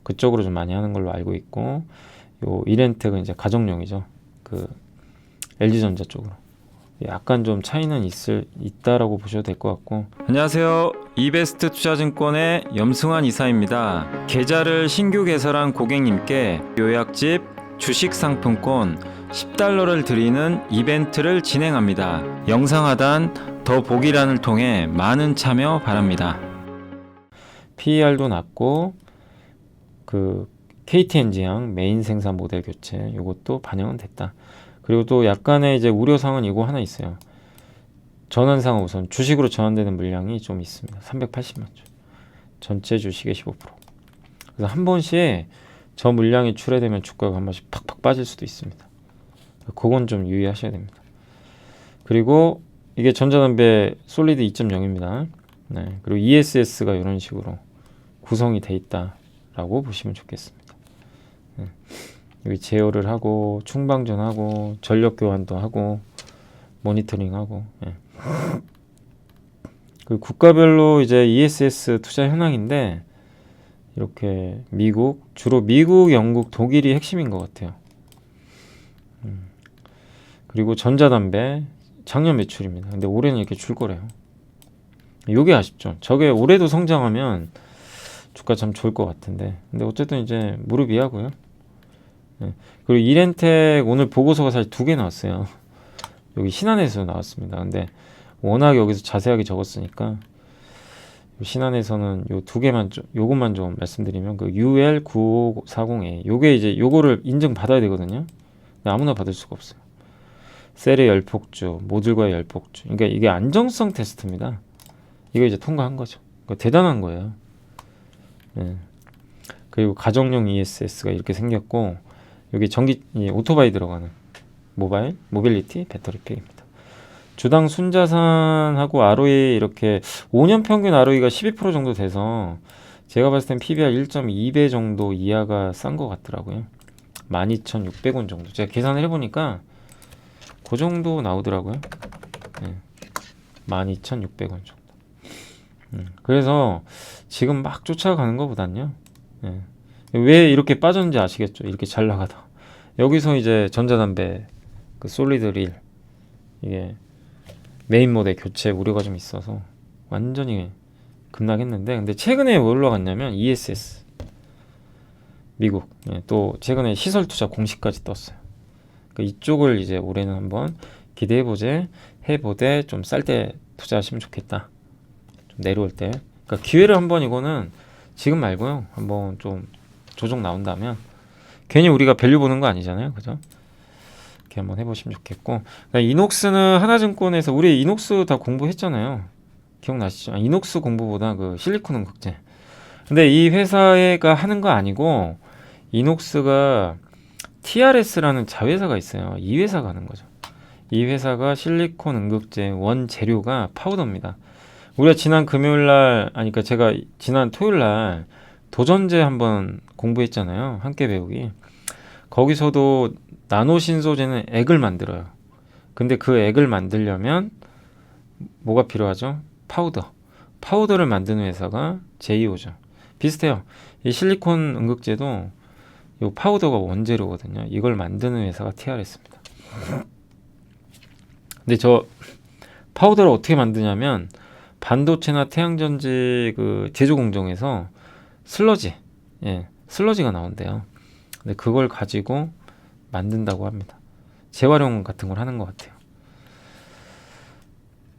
그쪽으로 좀 많이 하는 걸로 알고 있고, 요 이렌텍은 이제 가정용이죠. 그 LG전자 쪽으로. 약간 좀 차이는 있다라고 보셔도 될 것 같고.
안녕하세요. 이베스트 투자증권의 염승환 이사입니다. 계좌를 신규 개설한 고객님께 요약집 주식 상품권 $10를 드리는 이벤트를 진행합니다. 영상 하단 더 보기란을 통해 많은 참여 바랍니다.
PER도 낮고 그 KT-NG향 메인 생산 모델 교체 요것도 반영은 됐다. 그리고 또 약간의 이제 우려사항은 이거 하나 있어요. 전환상은 우선 주식으로 전환되는 물량이 좀 있습니다. 380만 주. 전체 주식의 15%. 그래서 한 번씩 저 물량이 출회되면 주가가 한 번씩 팍팍 빠질 수도 있습니다. 그건 좀 유의하셔야 됩니다. 그리고 이게 전자담배 솔리드 2.0입니다. 네. 그리고 ESS가 이런 식으로 구성이 돼 있다라고 보시면 좋겠습니다. 네. 여기 제어를 하고 충방전하고 전력 교환도 하고 모니터링하고. 예. 그 국가별로 이제 ESS 투자 현황인데 이렇게 주로 미국, 영국, 독일이 핵심인 것 같아요. 그리고 전자담배 작년 매출입니다. 근데 올해는 이렇게 줄 거래요. 요게 아쉽죠. 저게 올해도 성장하면 주가 참 좋을 것 같은데, 근데 어쨌든 이제 무릎 위하고요. 네. 그리고 이렌텍 오늘 보고서가 사실 2개 나왔어요. 여기 신한에서 나왔습니다. 근데 워낙 여기서 자세하게 적었으니까 신한에서는 요 2개만 요것만 좀 말씀드리면, 그 UL9540A 요게 이제 요거를 인증받아야 되거든요. 근데 아무나 받을 수가 없어요. 셀의 열폭주, 모듈과의 열폭주. 그러니까 이게 안정성 테스트입니다. 이거 이제 통과한 거죠. 그러니까 대단한 거예요. 네. 그리고 가정용 ESS가 이렇게 생겼고, 여기 오토바이 들어가는 모빌리티 배터리팩입니다. 주당 순자산하고 ROE 이렇게 5년 평균 ROE가 12% 정도 돼서 제가 봤을 땐 PBR 1.2배 정도 이하가 싼 것 같더라고요. 12,600원 정도. 제가 계산을 해보니까 그 정도 나오더라고요. 네. 12,600원 정도. 그래서 지금 막 쫓아가는 것보단요. 네. 왜 이렇게 빠졌는지 아시겠죠? 이렇게 잘 나가다. 여기서 이제 전자담배 그 솔리드 릴 이게 메인 모델 교체 우려가 좀 있어서 완전히 급락했는데, 근데 최근에 뭐 올라갔냐면 ESS 미국, 또 최근에 시설 투자 공시까지 떴어요. 그러니까 이쪽을 이제 올해는 한번 해보되 좀 쌀 때 투자하시면 좋겠다. 좀 내려올 때. 그러니까 기회를 한번, 이거는 지금 말고요. 한번 좀 조정 나온다면, 괜히 우리가 밸류 보는 거 아니잖아요, 그죠? 이렇게 한번 해보시면 좋겠고, 그러니까 이녹스는 하나증권에서 우리 이녹스 다 공부했잖아요. 기억나시죠? 이녹스 공부보다 그 실리콘 음극재. 근데 이 회사가 하는 거 아니고 이녹스가 TRS라는 자회사가 있어요. 이 회사가 하는 거죠. 이 회사가 실리콘 음극재 원재료가 파우더입니다. 우리가 지난 금요일날, 그러니까 제가 지난 토요일날 도전제 한번 공부했잖아요. 함께 배우기. 거기서도 나노신소재는 액을 만들어요. 근데 그 액을 만들려면 뭐가 필요하죠? 파우더를 만드는 회사가 제이오죠. 비슷해요. 이 실리콘 응급제도 이 파우더가 원재료거든요. 이걸 만드는 회사가 TRS입니다. 근데 저 파우더를 어떻게 만드냐면 반도체나 태양전지 그 제조 공정에서 슬러지가 나온대요. 근데 그걸 가지고 만든다고 합니다. 재활용 같은 걸 하는 것 같아요.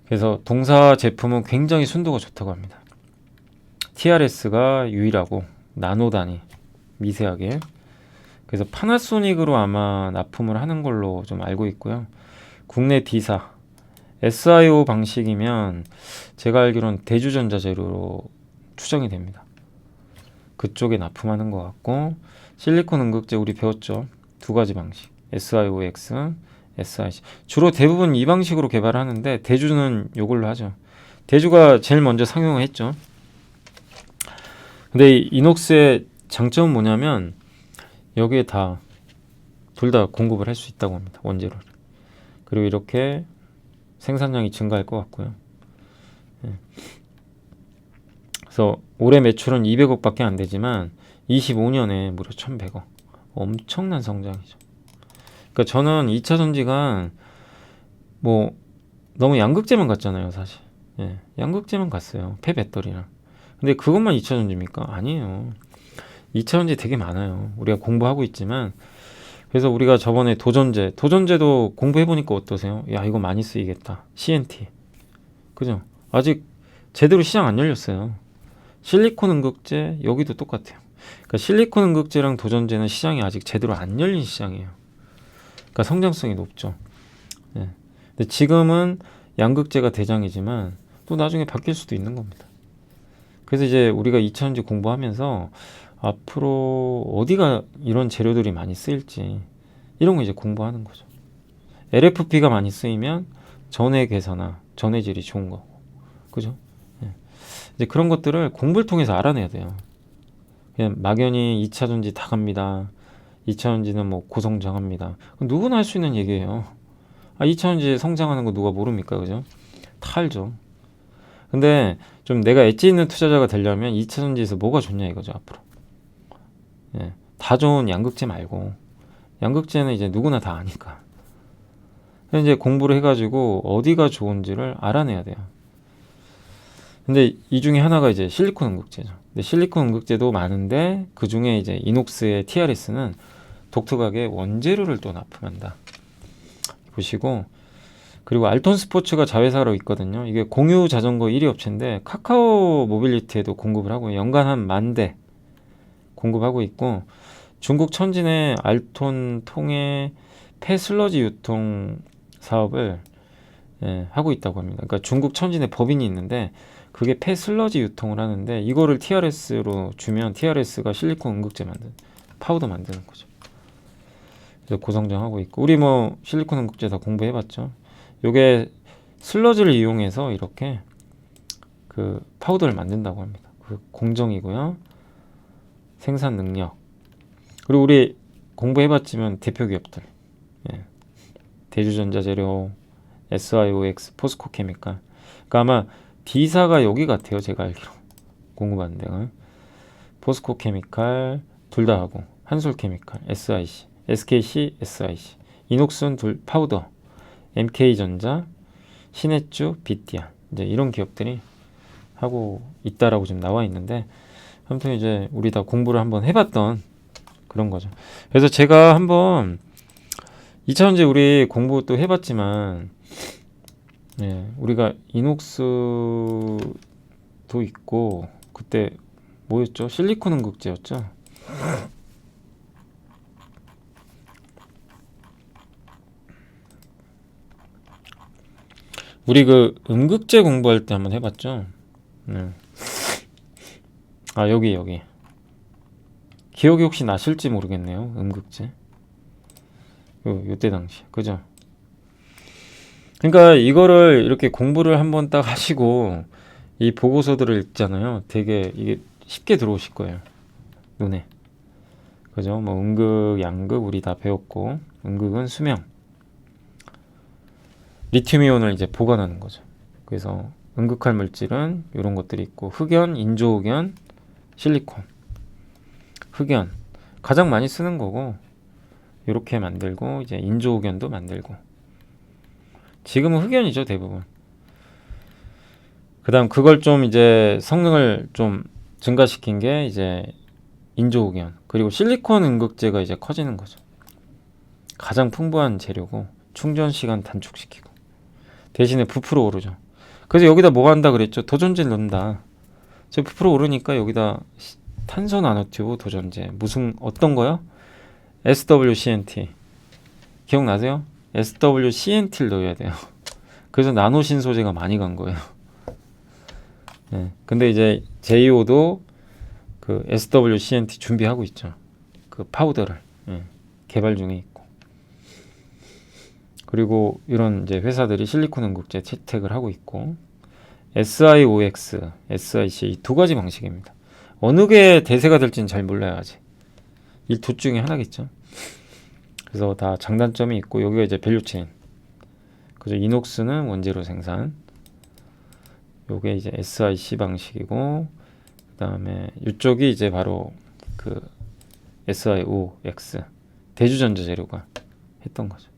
그래서 동사 제품은 굉장히 순도가 좋다고 합니다. TRS가 유일하고 나노 단위 미세하게. 그래서 파나소닉으로 아마 납품을 하는 걸로 좀 알고 있고요. 국내 D사 SIO 방식이면 제가 알기로는 대주전자 재료로 추정이 됩니다. 그쪽에 납품하는 것 같고, 실리콘 응급제 우리 배웠죠. 두 가지 방식, SIOX, SIC. 주로 대부분 이 방식으로 개발하는데 대주는 이걸로 하죠. 대주가 제일 먼저 상용을 했죠. 근데 이 이녹스의 장점은 뭐냐면 여기에 다 둘 다 공급을 할 수 있다고 합니다. 원재료를. 그리고 이렇게 생산량이 증가할 것 같고요. 그래서 올해 매출은 200억밖에 안 되지만 25년에 무려 1100억. 엄청난 성장이죠. 그러니까 저는 2차 전지가 뭐 너무 양극재만 갔잖아요, 사실. 양극재만 갔어요. 폐배터리랑. 근데 그것만 2차 전지입니까? 아니에요. 2차 전지 되게 많아요. 우리가 공부하고 있지만, 그래서 우리가 저번에 도전제도 공부해보니까 어떠세요? 야, 이거 많이 쓰이겠다. CNT. 그죠? 아직 제대로 시장 안 열렸어요. 실리콘 응급제, 여기도 똑같아요. 그러니까 실리콘 응급제랑 도전제는 시장이 아직 제대로 안 열린 시장이에요. 그러니까 성장성이 높죠. 근데 지금은 양극재가 대장이지만 또 나중에 바뀔 수도 있는 겁니다. 그래서 이제 우리가 2차 전지 공부하면서 앞으로 어디가 이런 재료들이 많이 쓰일지 이런 거 이제 공부하는 거죠. LFP가 많이 쓰이면 전해 개선화, 전해질이 좋은 거고, 그죠? 이제 그런 것들을 공부를 통해서 알아내야 돼요. 그냥 막연히 2차 전지 다 갑니다. 2차 전지는 뭐 고성장합니다. 누구나 할 수 있는 얘기예요. 2차 전지 성장하는 거 누가 모릅니까, 그죠? 다 알죠. 근데 좀 내가 엣지 있는 투자자가 되려면 2차 전지에서 뭐가 좋냐 이거죠, 앞으로. 다 좋은 양극재 말고, 양극재는 이제 누구나 다 아니까. 이제 공부를 해가지고 어디가 좋은지를 알아내야 돼요. 근데 이 중에 하나가 이제 실리콘 응급제죠. 근데 실리콘 응급제도 많은데 그 중에 이제 이녹스의 TRS는 독특하게 원재료를 또 납품한다. 보시고, 그리고 알톤 스포츠가 자회사로 있거든요. 이게 공유 자전거 1위 업체인데 카카오 모빌리티에도 공급을 하고 연간 한 10,000대 공급하고 있고, 중국 천진의 알톤 통해 폐슬러지 유통 사업을 하고 있다고 합니다. 그러니까 중국 천진의 법인이 있는데 그게 폐슬러지 유통을 하는데 이거를 TRS로 주면 TRS가 실리콘 응급제 파우더 만드는 거죠. 그래서 고성장하고 있고, 우리 뭐 실리콘 응급제 다 공부해봤죠. 요게 슬러지를 이용해서 이렇게 그 파우더를 만든다고 합니다. 그 공정이고요. 생산 능력. 그리고 우리 공부해봤지만 대표 기업들, 대주전자재료, SIOX, 포스코케미칼. 그러니까 아마 D사가 여기 같아요, 제가 알기로. 공급하는 데가 포스코케미칼 둘 다 하고, 한솔케미칼, SIC, SKC, SIC, 이녹슨 파우더, MK전자, 신해주, 비티아, 이제 이런 기업들이 하고 있다라고 지금 나와 있는데, 아무튼 이제 우리 다 공부를 한번 해봤던 그런 거죠. 그래서 제가 한번 2차 전지 우리 공부 또 해봤지만, 우리가 이녹스도 있고, 그때 뭐였죠? 실리콘 응급제였죠. 우리 그 응급제 공부할 때 한번 해봤죠. 여기 기억이 혹시 나실지 모르겠네요. 응급제 요때 당시, 그죠? 그러니까 이거를 이렇게 공부를 한번 딱 하시고 이 보고서들을 읽잖아요. 되게 이게 쉽게 들어오실 거예요, 눈에. 그죠? 뭐 음극, 양극 우리 다 배웠고, 음극은 수명, 리튬이온을 이제 보관하는 거죠. 그래서 응극할 물질은 이런 것들이 있고, 흑연, 인조흑연, 실리콘. 흑연 가장 많이 쓰는 거고, 이렇게 만들고 이제 인조흑연도 만들고. 지금은 흑연이죠, 대부분. 그다음 그걸 좀 이제 성능을 좀 증가시킨 게 이제 인조흑연, 그리고 실리콘 응극제가 이제 커지는 거죠. 가장 풍부한 재료고 충전 시간 단축시키고 대신에 부풀어 오르죠. 그래서 여기다 뭐 한다 그랬죠? 도전제를 넣는다. 저 부풀어 오르니까 여기다 탄소 나노튜브 도전제, 무슨 어떤 거요? SWCNT 기억나세요? SWCNT를 넣어야 돼요. 그래서 나노신 소재가 많이 간 거예요. 네. 근데 이제 JO도 그 SWCNT 준비하고 있죠. 그 파우더를 개발 중에 있고. 그리고 이런 이제 회사들이 실리콘 응극제 채택을 하고 있고, SiOX, SiC 이 두 가지 방식입니다. 어느 게 대세가 될지는 잘 몰라요 아직. 이 둘 중에 하나겠죠. 그래서 다 장단점이 있고, 여기가 이제 밸류체인. 그죠? 이녹스는 원재료 생산. 요게 이제 SiC 방식이고, 그 다음에 이쪽이 이제 바로 그 SiOX 대주전자 재료가 했던 거죠.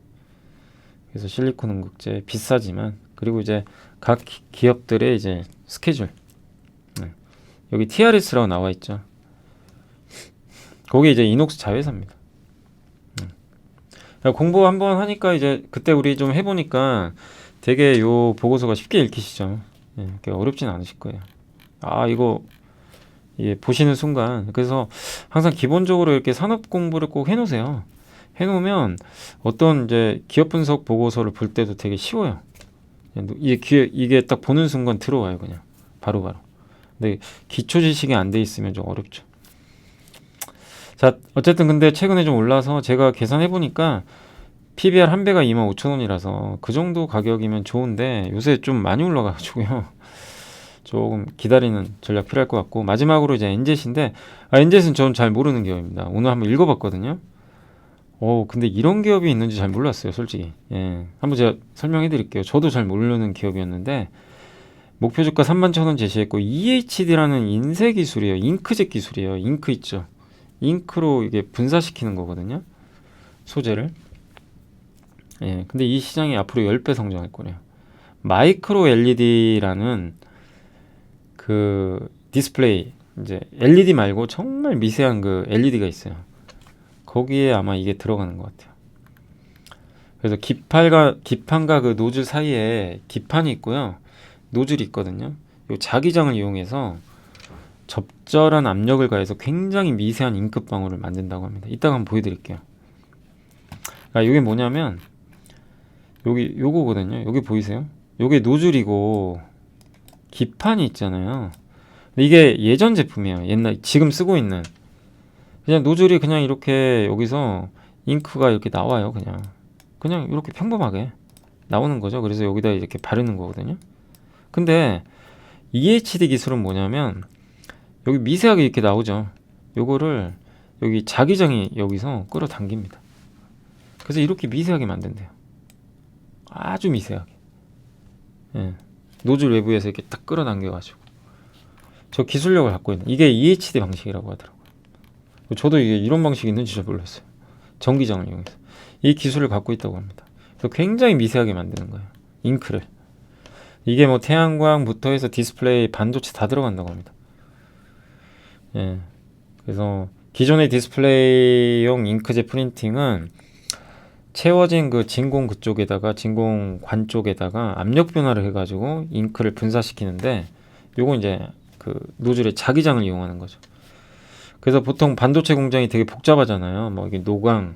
그래서 실리콘 응극제 비싸지만, 그리고 이제 각 기업들의 이제 스케줄, 여기 TRS라고 나와 있죠. 거기 이제 이녹스 자회사입니다. 공부 한번 하니까 이제 그때 우리 좀 해보니까 되게 요 보고서가 쉽게 읽히시죠. 어렵진 않으실 거예요. 아, 이거 보시는 순간, 그래서 항상 기본적으로 이렇게 산업 공부를 꼭 해놓으세요. 해놓으면 어떤 이제 기업 분석 보고서를 볼 때도 되게 쉬워요. 이게 딱 보는 순간 들어와요, 그냥 바로바로. 근데 기초 지식이 안 돼 있으면 좀 어렵죠. 자, 어쨌든 근데 최근에 좀 올라서 제가 계산해 보니까 PBR 한 배가 25,000원이라서 그 정도 가격이면 좋은데, 요새 좀 많이 올라가지고요. 조금 기다리는 전략 필요할 것 같고, 마지막으로 이제 엔젯인데, 엔젯은 저는 잘 모르는 기업입니다. 오늘 한번 읽어봤거든요. 근데 이런 기업이 있는지 잘 몰랐어요, 솔직히. 한번 제가 설명해 드릴게요. 저도 잘 모르는 기업이었는데, 목표 주가 31,000원 제시했고, EHD라는 인쇄 기술이에요. 잉크젯 기술이에요. 잉크 있죠. 잉크로 이게 분사시키는 거거든요, 소재를. 근데 이 시장이 앞으로 10배 성장할 거래요. 마이크로 LED라는 그 디스플레이, 이제 LED 말고 정말 미세한 그 LED가 있어요. 거기에 아마 이게 들어가는 것 같아요. 그래서 기판과 그 노즐 사이에 기판이 있고요, 노즐이 있거든요. 이 자기장을 이용해서 적절한 압력을 가해서 굉장히 미세한 잉크방울을 만든다고 합니다. 이따가 한번 보여드릴게요. 이게 뭐냐면 요거거든요. 여기 보이세요? 요게 노즐이고 기판이 있잖아요. 이게 예전 제품이에요. 옛날 지금 쓰고 있는, 그냥 노즐이 그냥 이렇게 여기서 잉크가 이렇게 나와요. 그냥 이렇게 평범하게 나오는 거죠. 그래서 여기다 이렇게 바르는 거거든요. 근데 EHD 기술은 뭐냐면, 여기 미세하게 이렇게 나오죠. 요거를 여기 자기장이 여기서 끌어당깁니다. 그래서 이렇게 미세하게 만든대요. 아주 미세하게. 노즐 외부에서 이렇게 딱 끌어당겨가지고. 저 기술력을 갖고 있는, 이게 EHD 방식이라고 하더라고요. 저도 이게 이런 방식이 있는지 잘 몰랐어요. 전기장을 이용해서 이 기술을 갖고 있다고 합니다. 그래서 굉장히 미세하게 만드는 거예요, 잉크를. 이게 뭐 태양광부터 해서 디스플레이, 반도체 다 들어간다고 합니다. 그래서 기존의 디스플레이용 잉크젯 프린팅은 채워진 그 진공 그쪽에다가, 진공관 쪽에다가 압력 변화를 해가지고 잉크를 분사시키는데, 요건 이제 그 노즐의 자기장을 이용하는 거죠. 그래서 보통 반도체 공장이 되게 복잡하잖아요. 뭐 이게 노광,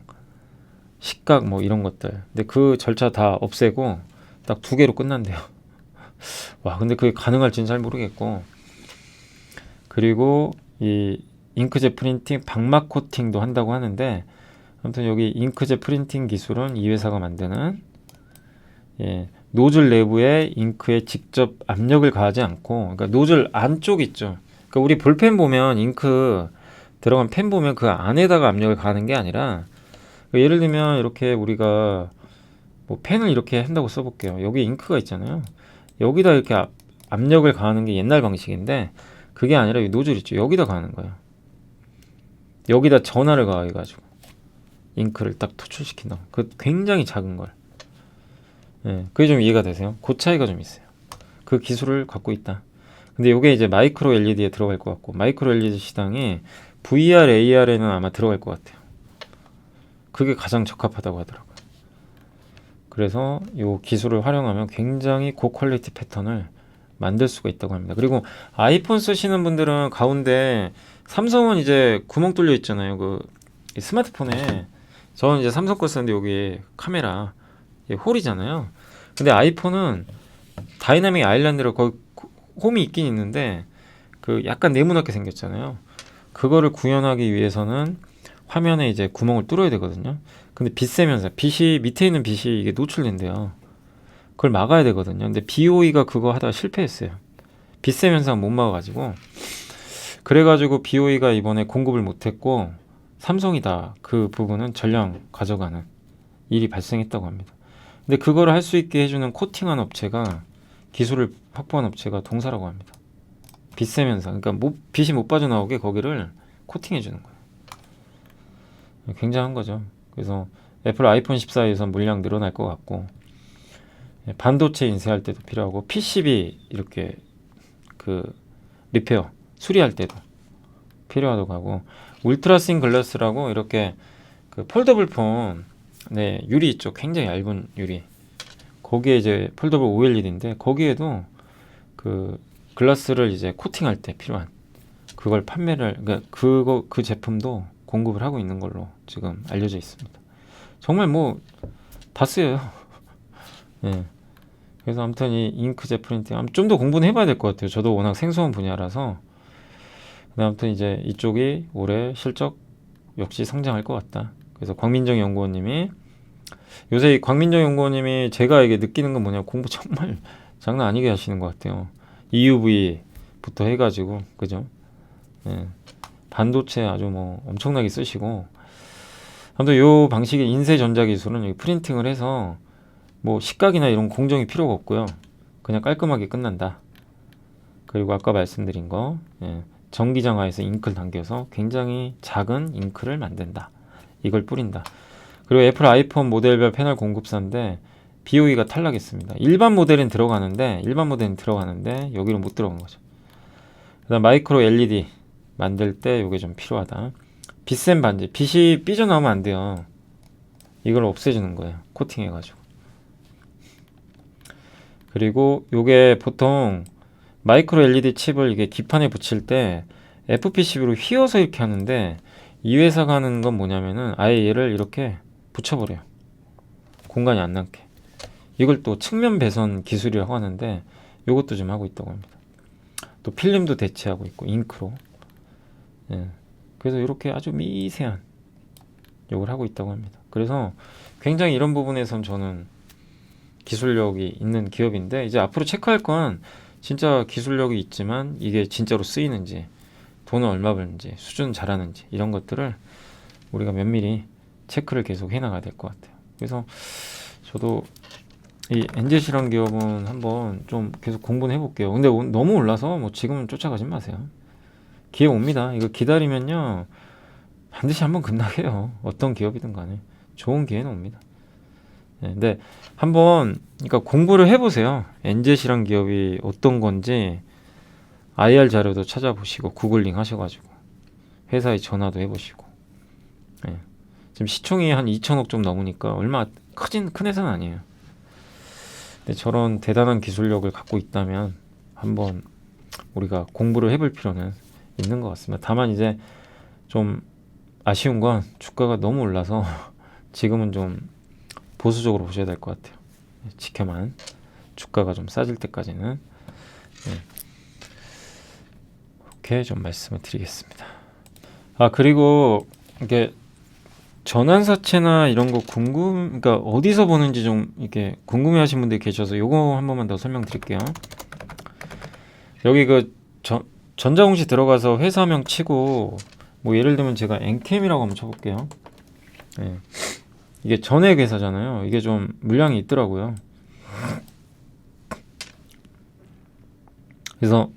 식각 뭐 이런 것들. 근데 그 절차 다 없애고 딱 2개로 끝난대요. 와, 근데 그게 가능할지는 잘 모르겠고. 그리고 이 잉크젯 프린팅 방막 코팅도 한다고 하는데, 아무튼 여기 잉크젯 프린팅 기술은 이 회사가 만드는, 노즐 내부에 잉크에 직접 압력을 가하지 않고, 그러니까 노즐 안쪽 있죠. 그러니까 우리 볼펜 보면, 잉크 들어간 펜 보면 그 안에다가 압력을 가하는 게 아니라, 그러니까 예를 들면 이렇게 우리가 뭐 펜을 이렇게 한다고 써볼게요. 여기 잉크가 있잖아요. 여기다 이렇게 압력을 가하는 게 옛날 방식인데 그게 아니라 이 노즐 있죠. 여기다 가하는 거예요. 여기다 전하를 가해가지고 잉크를 딱 토출시킨다. 그 굉장히 작은 걸. 예, 그게 좀 이해가 되세요? 그 차이가 좀 있어요. 그 기술을 갖고 있다. 근데 이게 이제 마이크로 LED에 들어갈 것 같고 마이크로 LED 시장이 VR, AR에는 아마 들어갈 것 같아요. 그게 가장 적합하다고 하더라고요. 그래서 이 기술을 활용하면 굉장히 고퀄리티 패턴을 만들 수가 있다고 합니다. 그리고 아이폰 쓰시는 분들은 가운데 삼성은 이제 구멍 뚫려 있잖아요. 그 스마트폰에 저는 이제 삼성 거 쓰는데 여기 카메라 홀이잖아요. 근데 아이폰은 다이나믹 아일랜드로 거기 홈이 있긴 있는데 그 약간 네모나게 생겼잖아요. 그거를 구현하기 위해서는 화면에 이제 구멍을 뚫어야 되거든요. 근데 빛 쐬면서 빛이 밑에 있는 빛이 이게 노출된대요. 그걸 막아야 되거든요. 근데 BOE가 그거 하다가 실패했어요. 빛 쐬면서 못 막아가지고 그래가지고 BOE가 이번에 공급을 못했고 삼성이 다 그 부분은 전량 가져가는 일이 발생했다고 합니다. 근데 그거를 할 수 있게 해주는 코팅한 업체가 기술을 확보한 업체가 동사라고 합니다. 빛 쐬면서 그러니까 빛이 못 빠져나오게 거기를 코팅해 주는 거예요. 굉장한 거죠. 그래서 애플 아이폰 14에서 물량 늘어날 것 같고 반도체 인쇄할 때도 필요하고 PCB 이렇게 그 리페어 수리할 때도 필요하다고 하고 울트라신 글라스라고 이렇게 그 폴더블 폰 네, 유리 있죠. 굉장히 얇은 유리. 거기에 이제 폴더블 OLED인데 거기에도 그 글라스를 이제 코팅할 때 필요한 그걸 판매를 그러니까 그 제품도 공급을 하고 있는 걸로 지금 알려져 있습니다. 정말 뭐 다 쓰여요. 예. 그래서 아무튼 이 잉크젯 프린팅 좀 더 공부는 해봐야 될 것 같아요. 저도 워낙 생소한 분야라서. 근데 아무튼 이제 이쪽이 올해 실적 역시 성장할 것 같다. 그래서 광민정 연구원님이 요새 이 광민정 연구원님이 제가 이게 느끼는 건 뭐냐 공부 정말 장난 아니게 하시는 것 같아요. EUV부터 해가지고 그죠? 예. 반도체 아주 뭐 엄청나게 쓰시고 아무튼 요 방식의 인쇄 전자 기술은 프린팅을 해서 뭐 식각이나 이런 공정이 필요가 없고요. 그냥 깔끔하게 끝난다. 그리고 아까 말씀드린 거 전기장화에서 잉크를 당겨서 굉장히 작은 잉크를 만든다. 이걸 뿌린다. 그리고 애플 아이폰 모델별 패널 공급사인데 BOE가 탈락했습니다. 일반 모델은 들어가는데 여기는 못 들어간 거죠. 그다음 마이크로 LED 만들 때 이게 좀 필요하다. 빛샘 반지. 빛이 삐져나오면 안 돼요. 이걸 없애주는 거예요. 코팅해가지고. 그리고 요게 보통 마이크로 LED 칩을 이게 기판에 붙일 때 FPCB로 휘어서 이렇게 하는데 이 회사가 하는 건 뭐냐면은 아예 얘를 이렇게 붙여버려요. 공간이 안 남게. 이걸 또 측면 배선 기술이라고 하는데 요것도 좀 하고 있다고 합니다. 또 필름도 대체하고 있고 잉크로. 예. 그래서 이렇게 아주 미세한 요걸 하고 있다고 합니다. 그래서 굉장히 이런 부분에선 저는 기술력이 있는 기업인데 이제 앞으로 체크할 건 진짜 기술력이 있지만 이게 진짜로 쓰이는지 돈을 얼마 벌는지 수준 잘하는지 이런 것들을 우리가 면밀히 체크를 계속 해나가야 될 것 같아요. 그래서 저도 이 엔젯이란 기업은 한번 좀 계속 공부는 해볼게요. 근데 너무 올라서 뭐 지금은 쫓아가지 마세요. 기회 옵니다. 이거 기다리면요 반드시 한번 급락해요. 어떤 기업이든 간에 좋은 기회는 옵니다. 네, 근데 한번 그러니까 공부를 해보세요. 엔젯이란 기업이 어떤 건지 IR 자료도 찾아보시고 구글링 하셔가지고 회사에 전화도 해보시고 네. 지금 시총이 한 2천억 좀 넘으니까 얼마 큰 회사는 아니에요. 근데 저런 대단한 기술력을 갖고 있다면 한번 우리가 공부를 해볼 필요는 있는 것 같습니다. 다만 이제 좀 아쉬운 건 주가가 너무 올라서 지금은 좀 보수적으로 보셔야 될 것 같아요. 지켜만 주가가 좀 싸질 때까지는 이렇게 좀 말씀을 드리겠습니다. 아 그리고 이게 전환사채나 이런 거 그러니까 어디서 보는지 좀 이렇게 궁금해하시는 분들이 계셔서 요거 한 번만 더 설명드릴게요. 여기 그 전자공시 들어가서 회사명 치고 뭐 예를 들면 제가 엔캠이라고 한번 쳐볼게요. 네. 이게 전액 회사잖아요. 이게 좀 물량이 있더라고요. 그래서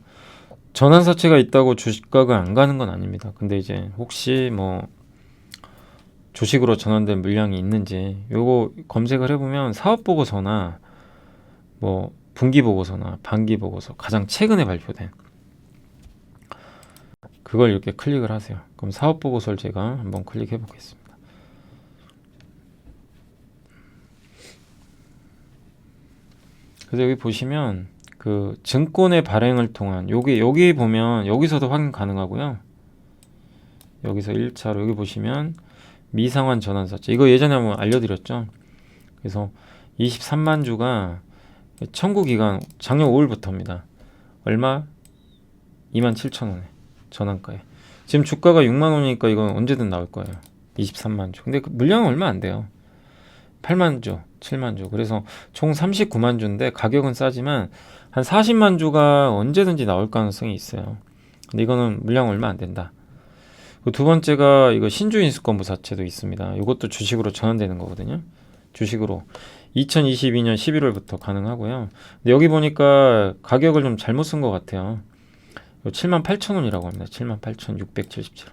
전환사채가 있다고 주식가가 안 가는 건 아닙니다. 근데 이제 혹시 뭐 주식으로 전환된 물량이 있는지 요거 검색을 해보면 사업보고서나 뭐 분기보고서나 반기보고서 가장 최근에 발표된 그걸 이렇게 클릭을 하세요. 그럼 사업보고서를 제가 한번 클릭해 보겠습니다. 그래서 여기 보시면 그 증권의 발행을 통한 여기 보면 여기서도 확인 가능하고요. 여기서 1차로 여기 보시면 미상환 전환사채 이거 예전에 한번 알려드렸죠. 그래서 23만 주가 청구 기간 작년 5월부터입니다. 얼마? 27,000원에 전환가에. 지금 주가가 6만 원이니까 이건 언제든 나올 거예요. 23만 주. 근데 그 물량은 얼마 안 돼요. 8만 주, 7만 주. 그래서 총 39만 주인데 가격은 싸지만 한 40만 주가 언제든지 나올 가능성이 있어요. 근데 이거는 물량 얼마 안 된다. 두 번째가 이거 신주인수권부 사채도 있습니다. 이것도 주식으로 전환되는 거거든요. 주식으로 2022년 11월부터 가능하고요. 근데 여기 보니까 가격을 좀 잘못 쓴 것 같아요. 78,000원이라고 합니다. 78,677원.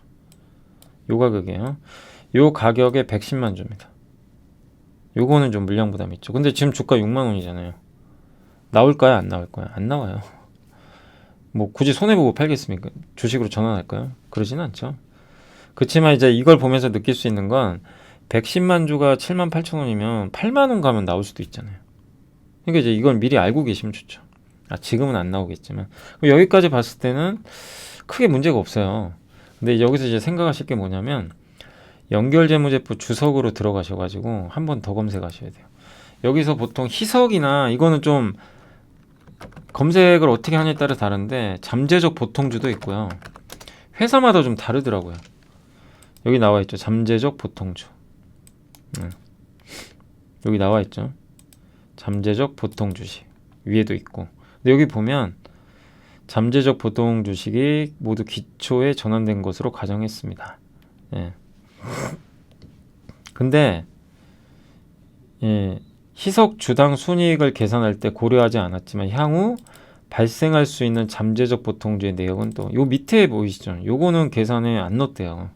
요 가격이에요. 요 가격에 110만 주입니다. 요거는 좀 물량 부담 있죠. 근데 지금 주가 6만 원이잖아요. 나올까요? 안 나올까요? 안 나와요. 뭐 굳이 손해보고 팔겠습니까? 주식으로 전환할까요? 그러지는 않죠. 그렇지만 이제 이걸 보면서 느낄 수 있는 건 110만 주가 78,000원이면 8만 원 가면 나올 수도 있잖아요. 그러니까 이제 이걸 미리 알고 계시면 좋죠. 지금은 안 나오겠지만 여기까지 봤을 때는 크게 문제가 없어요. 근데 여기서 이제 생각하실 게 뭐냐면 연결재무제표 주석으로 들어가셔가지고 한 번 더 검색하셔야 돼요. 여기서 보통 희석이나 이거는 좀 검색을 어떻게 하냐에 따라 다른데 잠재적 보통주도 있고요. 회사마다 좀 다르더라고요. 여기 나와 있죠. 잠재적 보통주. 여기 나와 있죠. 잠재적 보통주식 위에도 있고. 근데 여기 보면 잠재적 보통주식이 모두 기초에 전환된 것으로 가정했습니다. 예. 근데 희석 주당 순이익을 계산할 때 고려하지 않았지만 향후 발생할 수 있는 잠재적 보통주의 내역은 또 요 밑에 보이시죠? 요거는 계산에 안 넣었대요.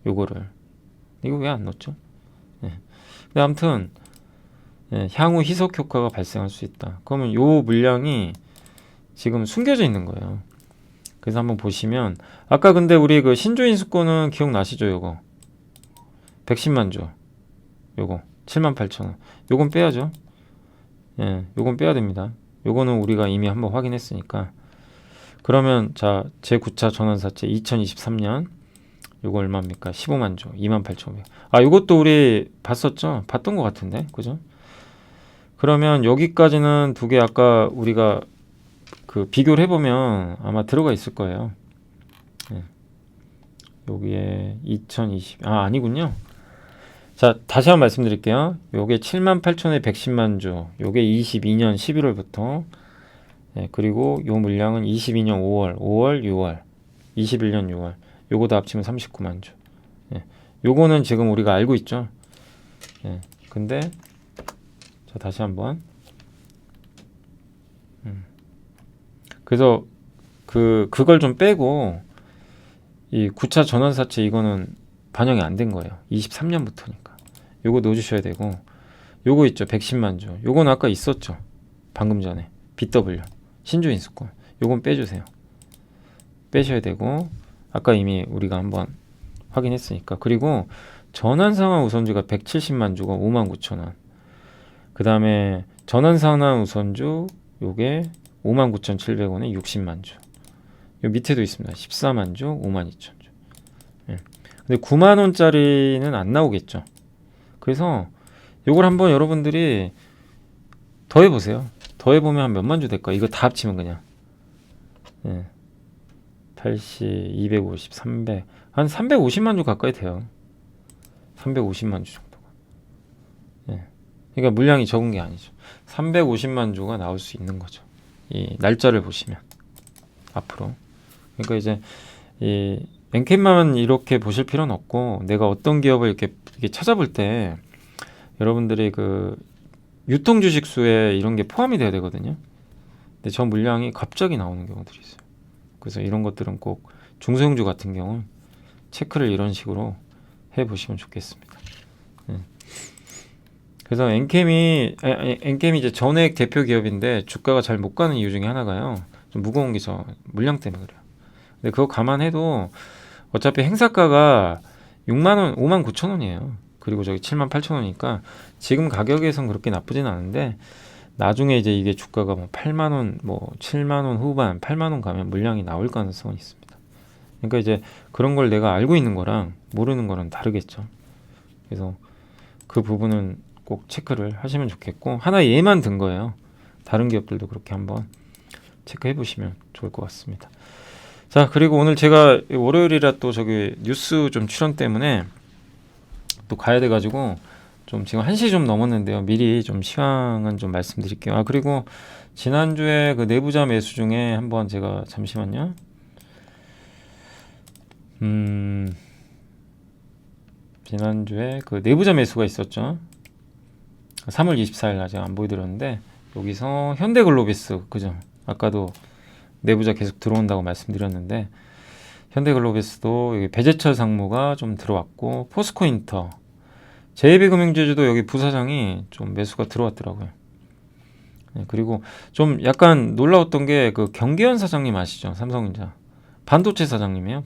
요거를 이거 왜 안 넣었죠? 근데 아무튼 향후 희석 효과가 발생할 수 있다. 그러면 요 물량이 지금 숨겨져 있는 거예요. 그래서 한번 보시면 아까 근데 우리 그 신주인수권은 기억나시죠? 요거 110만 주 요거 78,000원 요건 빼야죠. 요건 빼야 됩니다. 요거는 우리가 이미 한번 확인했으니까. 그러면 자 제9차 전환사채 2023년 요거 얼마입니까? 15만 주 28,500. 요것도 우리 봤었죠? 봤던 것 같은데 그죠? 그러면 여기까지는 두 개 아까 우리가 그 비교를 해보면 아마 들어가 있을 거예요. 여기에 2020 아니군요. 자 다시 한번 말씀드릴게요. 요게 78,000에 110만 주 요게 22년 11월부터 그리고 요 물량은 22년 5월 6월 21년 6월 요거 다 합치면 39만 주. 요거는 지금 우리가 알고 있죠. 근데 자 다시 한번 그래서 그걸 좀 빼고 이 9차 전환사채 이거는 반영이 안 된 거예요. 23년부터니까 요거 넣어주셔야 되고 요거 있죠. 110만 주 요건 아까 있었죠. 방금 전에 BW 신주인수권 요건 빼주세요. 빼셔야 되고 아까 이미 우리가 한번 확인했으니까. 그리고 전환상환 우선주가 170만 주가 59,000원. 그 다음에 전환상환 우선주 요게 59,700원에 60만 주. 요 밑에도 있습니다. 14만 주 52,000주. 근데 9만 원짜리는 안 나오겠죠. 그래서 요걸 한번 여러분들이 더해보세요. 더해보면 한 몇만 주 될까? 이거 다 합치면 그냥 80, 250, 300 한 350만 주 가까이 돼요. 350만 주 정도가. 그러니까 물량이 적은 게 아니죠. 350만 주가 나올 수 있는 거죠. 이 날짜를 보시면 앞으로. 그러니까 이제 이 엔캠만 이렇게 보실 필요는 없고 내가 어떤 기업을 이렇게 찾아볼 때 여러분들이 그 유통 주식 수에 이런 게 포함이 돼야 되거든요. 근데 저 물량이 갑자기 나오는 경우들이 있어요. 그래서 이런 것들은 꼭 중소형주 같은 경우 체크를 이런 식으로 해보시면 좋겠습니다. 그래서 엔캠이 이제 전액 대표 기업인데 주가가 잘 못 가는 이유 중에 하나가요. 좀 무거운 게 저 물량 때문에 그래요. 근데 그거 감안해도 어차피 행사가가 6만 원, 5만 9천 원이에요. 그리고 저기 7만 8천 원이니까 지금 가격에선 그렇게 나쁘진 않은데 나중에 이제 이게 주가가 뭐 8만 원, 뭐 7만 원 후반, 8만 원 가면 물량이 나올 가능성이 있습니다. 그러니까 이제 그런 걸 내가 알고 있는 거랑 모르는 거랑 다르겠죠. 그래서 그 부분은 꼭 체크를 하시면 좋겠고 하나 예만 든 거예요. 다른 기업들도 그렇게 한번 체크해 보시면 좋을 것 같습니다. 자, 그리고 오늘 제가 월요일이라 또 저기 뉴스 좀 출연 때문에 또 가야 돼가지고 좀 지금 1시 좀 넘었는데요. 미리 좀 시황은 좀 말씀드릴게요. 아, 그리고 지난주에 그 내부자 매수 중에 한번 제가 잠시만요. 지난주에 그 내부자 매수가 있었죠. 3월 24일 아직 안 보여드렸는데 여기서 현대글로비스 그죠? 아까도 내부자 계속 들어온다고 말씀드렸는데 현대글로비스도 여기 배재철 상무가 좀 들어왔고 포스코인터 JB금융제주도 여기 부사장이 좀 매수가 들어왔더라고요. 네, 그리고 좀 약간 놀라웠던 게 그 경기현 사장님 아시죠? 삼성전자 반도체 사장님이에요.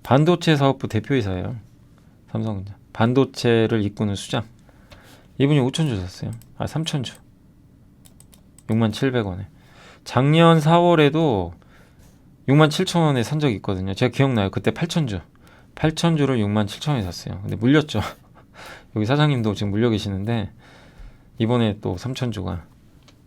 반도체 사업부 대표이사예요. 삼성전자 반도체를 이끄는 수장. 이분이 5천주 샀어요. 아 3천주 67,000원에 작년 4월에도 67,000원에 산 적이 있거든요. 제가 기억나요. 그때 8천주를 67,000원에 샀어요. 근데 물렸죠. 여기 사장님도 지금 물려 계시는데 이번에 또 3천주가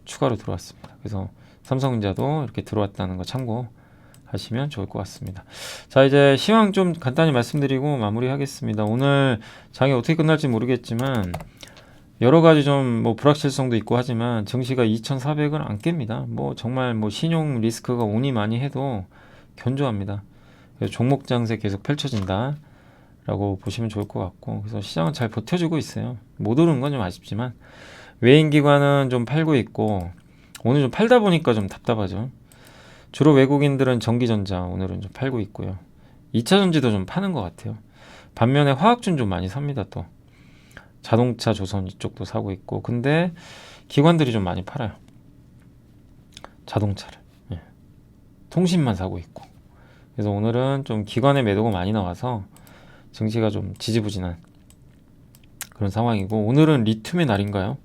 추가로 들어왔습니다. 그래서 삼성전자도 이렇게 들어왔다는 거 참고하시면 좋을 것 같습니다. 자, 이제 시황 좀 간단히 말씀드리고 마무리하겠습니다. 오늘 장이 어떻게 끝날지 모르겠지만 여러 가지 좀 뭐 불확실성도 있고 하지만 증시가 2,400은 안 깹니다. 뭐 정말 뭐 신용 리스크가 오니 많이 해도 견조합니다. 그래서 종목 장세 계속 펼쳐진다 라고 보시면 좋을 것 같고 그래서 시장은 잘 버텨주고 있어요. 못 오른 건 좀 아쉽지만 외인 기관은 좀 팔고 있고 오늘 좀 팔다 보니까 좀 답답하죠. 주로 외국인들은 전기전자 오늘은 좀 팔고 있고요. 2차전지도 좀 파는 것 같아요. 반면에 화학주는 좀 많이 삽니다. 또 자동차 조선 이쪽도 사고 있고 근데 기관들이 좀 많이 팔아요. 자동차를 통신만 사고 있고 그래서 오늘은 좀 기관의 매도가 많이 나와서 증시가 좀 지지부진한 그런 상황이고 오늘은 리튬의 날인가요?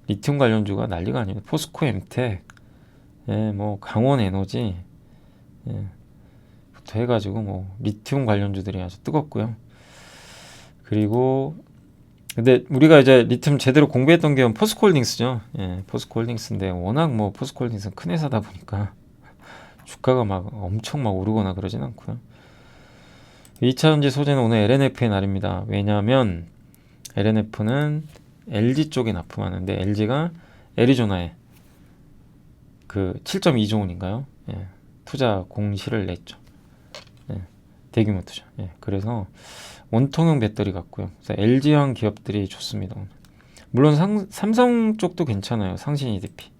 리튬 관련주가 난리가 아닙니다. 포스코 엠텍 뭐 강원에너지 부터 해가지고 뭐 리튬 관련주들이 아주 뜨겁고요. 그리고 근데 우리가 이제 리튬 제대로 공부했던 게 포스코홀딩스죠. 포스코홀딩스인데 워낙 뭐 포스코홀딩스는 큰 회사다 보니까 주가가 막 엄청 막 오르거나 그러진 않고요. 2차전지 소재는 오늘 LNF의 날입니다. 왜냐하면 LNF는 LG 쪽에 납품하는데 LG가 애리조나에 그 7.2조 원인가요? 투자 공시를 냈죠. 대규모 투자. 그래서 원통형 배터리 같고요. 그래서 LG형 기업들이 좋습니다. 오늘. 물론 삼성 쪽도 괜찮아요. 상신 EDP.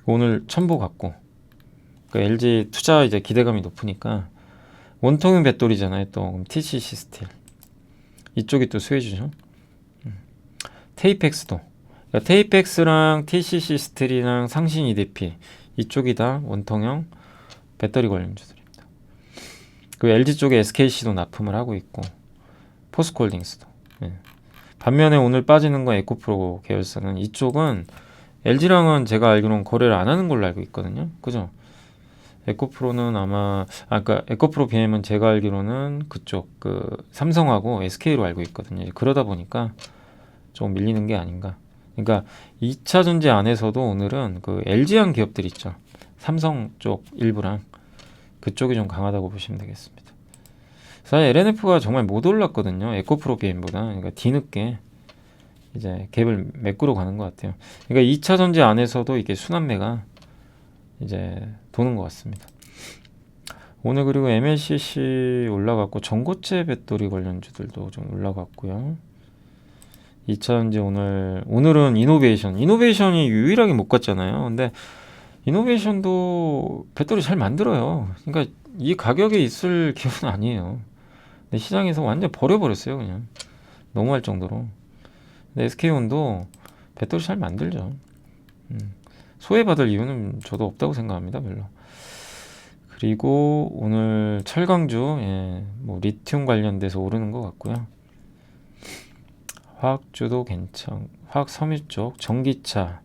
오늘 첨보 같고 그 LG 투자 이제 기대감이 높으니까 원통형 배터리잖아요. 또 그럼 TCC 스틸 이쪽이 또 수혜주죠. 테이펙스도 그러니까 테이펙스랑 TCC 스틸이랑 상신 EDP 이쪽이 다 원통형 배터리 관련주들입니다. 그리고 LG 쪽에 SKC도 납품을 하고 있고 포스코홀딩스도. 반면에 오늘 빠지는 건 에코프로 계열사는 이쪽은 LG랑은 제가 알기로는 거래를 안 하는 걸로 알고 있거든요. 그죠? 에코프로는 아마 그러니까 에코프로 BM은 제가 알기로는 그쪽 그 삼성하고 SK로 알고 있거든요. 그러다 보니까 좀 밀리는 게 아닌가. 그러니까 2차 전지 안에서도 오늘은 그 LG형 기업들 있죠. 삼성 쪽 일부랑 그쪽이 좀 강하다고 보시면 되겠습니다. 사실 LNF가 정말 못 올랐거든요. 에코프로 BM보다. 그러니까 뒤늦게 이제 갭을 메꾸러 가는 것 같아요. 그러니까 2차 전지 안에서도 이게 순환매가 이제 도는 것 같습니다. 오늘 그리고 MLCC 올라갔고 전고체 배터리 관련주들도 좀 올라갔고요. 2차 전지 오늘은 이노베이션이 유일하게 못 갔잖아요. 근데 이노베이션도 배터리 잘 만들어요. 그러니까 이 가격에 있을 기업은 아니에요. 근데 시장에서 완전 버려버렸어요. 그냥 너무할 정도로. 근데 SK온도 배터리 잘 만들죠. 소외받을 이유는 저도 없다고 생각합니다. 별로. 그리고 오늘 철강주, 뭐 리튬 관련돼서 오르는 것 같고요. 화학주도 화학 섬유 쪽, 전기차,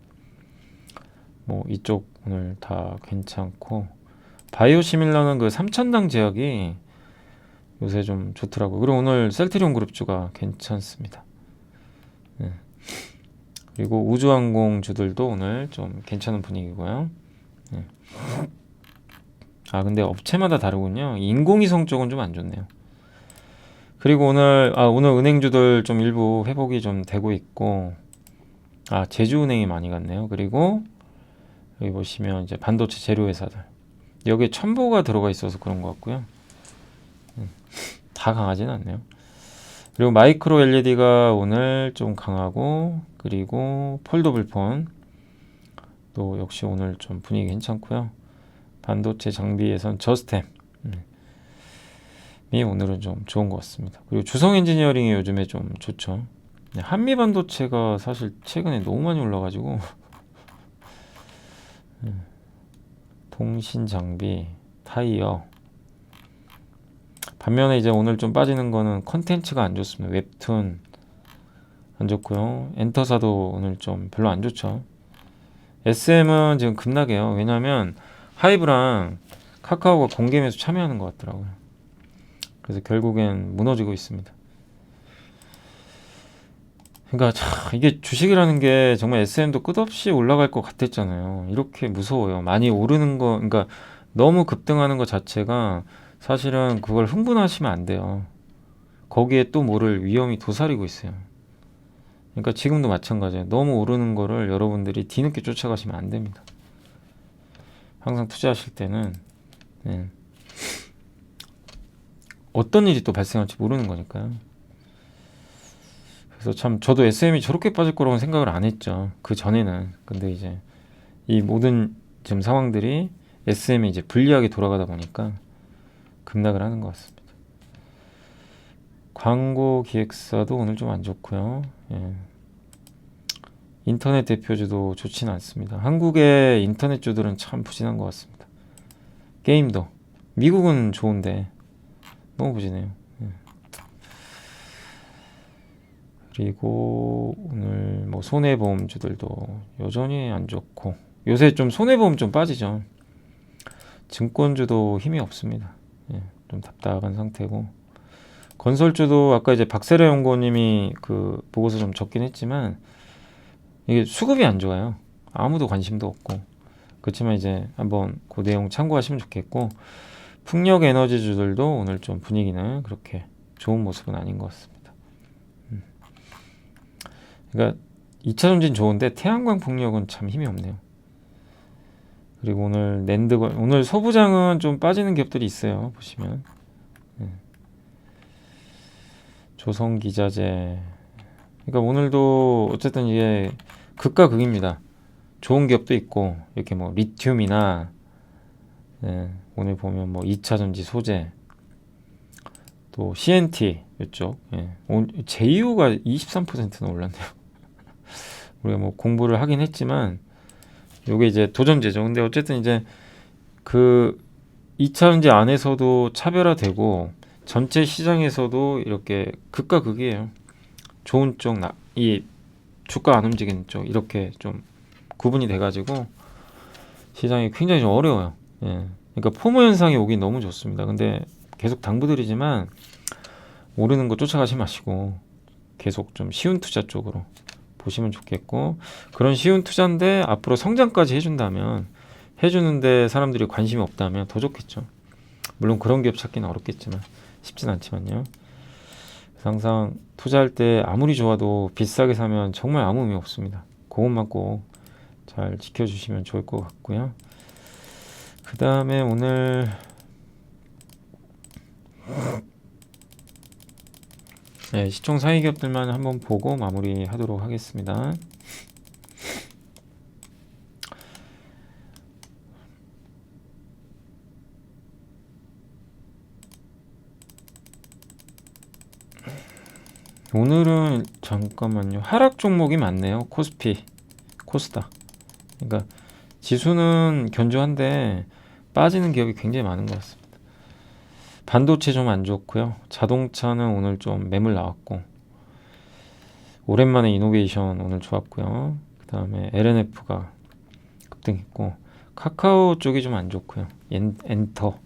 뭐 이쪽 오늘 다 괜찮고, 바이오시밀러는 그 3,000당 제약이 요새 좀 좋더라고요. 그리고 오늘 셀트리온 그룹주가 괜찮습니다. 그리고 우주항공주들도 오늘 좀 괜찮은 분위기고요. 근데 업체마다 다르군요. 인공위성 쪽은 좀 안 좋네요. 그리고 오늘 은행주들 좀 일부 회복이 좀 되고 있고, 제주은행이 많이 갔네요. 그리고 여기 보시면 이제 반도체 재료 회사들, 여기에 첨보가 들어가 있어서 그런 것 같고요. 다 강하진 않네요. 그리고 마이크로 LED가 오늘 좀 강하고, 그리고 폴더블폰 또 역시 오늘 좀 분위기 괜찮고요. 반도체 장비에선 저스템 이 오늘은 좀 좋은 것 같습니다. 그리고 주성 엔지니어링이 요즘에 좀 좋죠. 한미 반도체가 사실 최근에 너무 많이 올라가지고 통신 장비, 타이어. 반면에 이제 오늘 좀 빠지는 거는 컨텐츠가 안 좋습니다. 웹툰 안 좋고요. 엔터사도 오늘 좀 별로 안 좋죠. SM은 지금 급락해요. 왜냐하면 하이브랑 카카오가 공개 매수 참여하는 것 같더라고요. 그래서 결국엔 무너지고 있습니다. 그러니까 이게 주식이라는 게 정말 SM도 끝없이 올라갈 것 같았잖아요. 이렇게 무서워요. 많이 오르는 거, 그러니까 너무 급등하는 것 자체가 사실은 그걸 흥분하시면 안 돼요. 거기에 또 모를 위험이 도사리고 있어요. 그러니까 지금도 마찬가지예요. 너무 오르는 거를 여러분들이 뒤늦게 쫓아가시면 안 됩니다. 항상 투자하실 때는 어떤 일이 또 발생할지 모르는 거니까요. 그래서 참 저도 SM이 저렇게 빠질 거라고 생각을 안 했죠. 그 전에는. 근데 이제 이 모든 지금 상황들이 SM이 이제 불리하게 돌아가다 보니까 급락을 하는 것 같습니다. 광고 기획사도 오늘 좀 안 좋고요. 인터넷 대표주도 좋지는 않습니다. 한국의 인터넷주들은 참 부진한 것 같습니다. 게임도 미국은 좋은데 너무 부진해요. 그리고 오늘 뭐 손해보험주들도 여전히 안 좋고, 요새 좀 손해보험 좀 빠지죠. 증권주도 힘이 없습니다. 좀 답답한 상태고, 건설주도 아까 이제 박세라 연구원님이 그 보고서 좀 적긴 했지만 이게 수급이 안 좋아요. 아무도 관심도 없고. 그렇지만 이제 한번 그 내용 참고하시면 좋겠고, 풍력 에너지주들도 오늘 좀 분위기는 그렇게 좋은 모습은 아닌 것 같습니다. 그러니까 2차 전지는 좋은데 태양광 풍력은 참 힘이 없네요. 그리고 오늘 오늘 소부장은 좀 빠지는 기업들이 있어요. 보시면 조선기자재. 그러니까 오늘도 어쨌든 이게 극과 극입니다. 좋은 기업도 있고, 이렇게 뭐 리튬이나 오늘 보면 뭐 2차 전지 소재, 또 CNT 이쪽, 제이유가 23%나 올랐네요. 우리가 뭐 공부를 하긴 했지만 요게 이제 도전제죠. 근데 어쨌든 이제 그 2차 전지 안에서도 차별화되고 전체 시장에서도 이렇게 극과 극이에요. 좋은 쪽, 이 주가 안 움직이는 쪽, 이렇게 좀 구분이 돼가지고 시장이 굉장히 좀 어려워요. 그러니까 포모 현상이 오긴 너무 좋습니다. 근데 계속 당부드리지만 오르는 거 쫓아가지 마시고 계속 좀 쉬운 투자 쪽으로 보시면 좋겠고, 그런 쉬운 투자인데 앞으로 성장까지 해주는데 사람들이 관심이 없다면 더 좋겠죠. 물론 그런 기업 찾기는 어렵겠지만 쉽진 않지만요. 항상 투자할 때 아무리 좋아도 비싸게 사면 정말 아무 의미 없습니다. 그것만 꼭 잘 지켜주시면 좋을 것 같고요. 그 다음에 오늘 시총 상위 기업들만 한번 보고 마무리하도록 하겠습니다. 오늘은 잠깐만요. 하락 종목이 많네요. 코스피, 코스닥. 그러니까 지수는 견조한데 빠지는 기업이 굉장히 많은 것 같습니다. 반도체 좀 안 좋고요. 자동차는 오늘 좀 매물 나왔고, 오랜만에 이노베이션 오늘 좋았고요. 그 다음에 LNF가 급등했고, 카카오 쪽이 좀 안 좋고요. 엔터.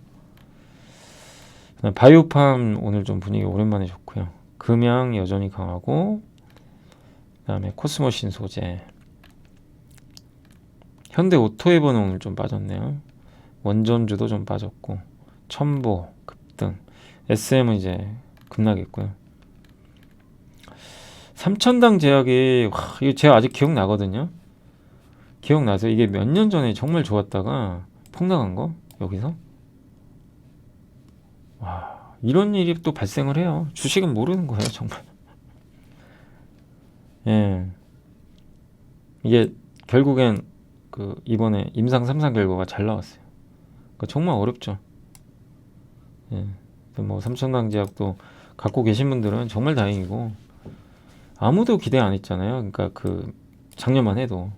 그다음에 바이오팜 오늘 좀 분위기 오랜만에 좋고요. 금양 여전히 강하고, 그다음에 코스모신 소재, 현대 오토에버는 오늘 좀 빠졌네요. 원전주도 좀 빠졌고, 첨보 급등, SM은 이제 급락했고요. 삼천당 제약이 이거 제가 아직 기억나거든요. 기억나서 이게 몇 년 전에 정말 좋았다가 폭락한 거 여기서 와, 이런 일이 또 발생을 해요. 주식은 모르는 거예요, 정말. 예, 이게 결국엔 그 이번에 임상 3상 결과가 잘 나왔어요. 그러니까 정말 어렵죠. 예, 뭐 삼천당 제약도 갖고 계신 분들은 정말 다행이고, 아무도 기대 안 했잖아요. 그러니까 그 작년만 해도.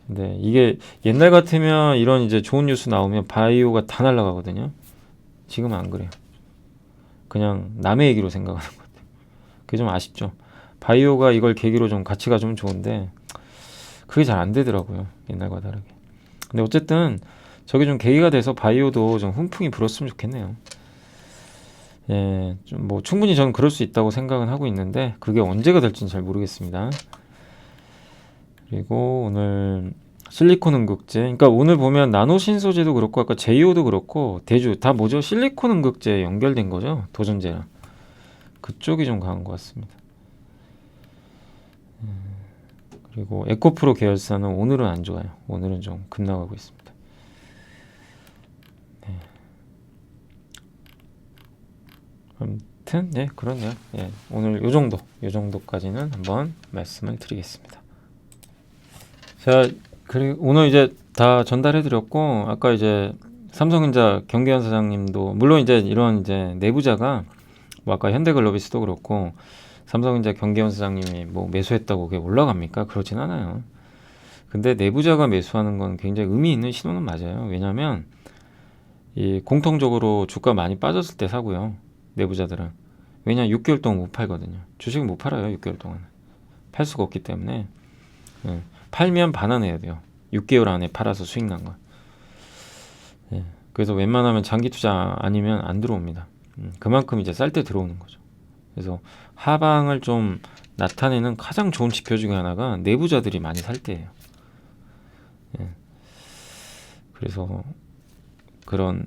근데 이게 옛날 같으면 이런 이제 좋은 뉴스 나오면 바이오가 다 날아가거든요. 지금은 안 그래요. 그냥 남의 얘기로 생각하는 것 같아요. 그게 좀 아쉽죠. 바이오가 이걸 계기로 좀 같이 가주면 좋은데 그게 잘 안 되더라고요. 옛날과 다르게. 근데 어쨌든 저게 좀 계기가 돼서 바이오도 좀 훈풍이 불었으면 좋겠네요. 예, 좀 뭐 충분히 저는 그럴 수 있다고 생각은 하고 있는데 그게 언제가 될지는 잘 모르겠습니다. 그리고 오늘 실리콘 응급제, 그러니까 오늘 보면 나노신소재도 그렇고 아까 제이오도 그렇고 대주 다 뭐죠? 실리콘 응급제에 연결된 거죠? 도전제랑 그쪽이 좀 강한 것 같습니다. 그리고 에코프로 계열사는 오늘은 안 좋아요. 오늘은 좀 급락하고 있습니다. 네. 아무튼 네, 그렇네요. 예, 오늘 요 정도까지는 한번 말씀을 드리겠습니다. 자, 그리고 오늘 이제 다 전달해드렸고, 아까 이제 삼성전자 경계현 사장님도 물론 이제 이런 이제 내부자가 뭐 아까 현대글로비스도 그렇고 삼성전자 경계현 사장님이 뭐 매수했다고 그게 올라갑니까? 그렇진 않아요. 근데 내부자가 매수하는 건 굉장히 의미 있는 신호는 맞아요. 왜냐하면 이 공통적으로 주가 많이 빠졌을 때 사고요. 내부자들은. 왜냐 6개월 동안 못 팔거든요. 주식은 못 팔아요. 6개월 동안. 팔 수가 없기 때문에. 예. 팔면 반환해야 돼요. 6개월 안에 팔아서 수익 난 거. 예. 그래서 웬만하면 장기 투자 아니면 안 들어옵니다. 그만큼 이제 쌀 때 들어오는 거죠. 그래서 하방을 좀 나타내는 가장 좋은 지표 중에 하나가 내부자들이 많이 살 때예요. 예. 그래서 그런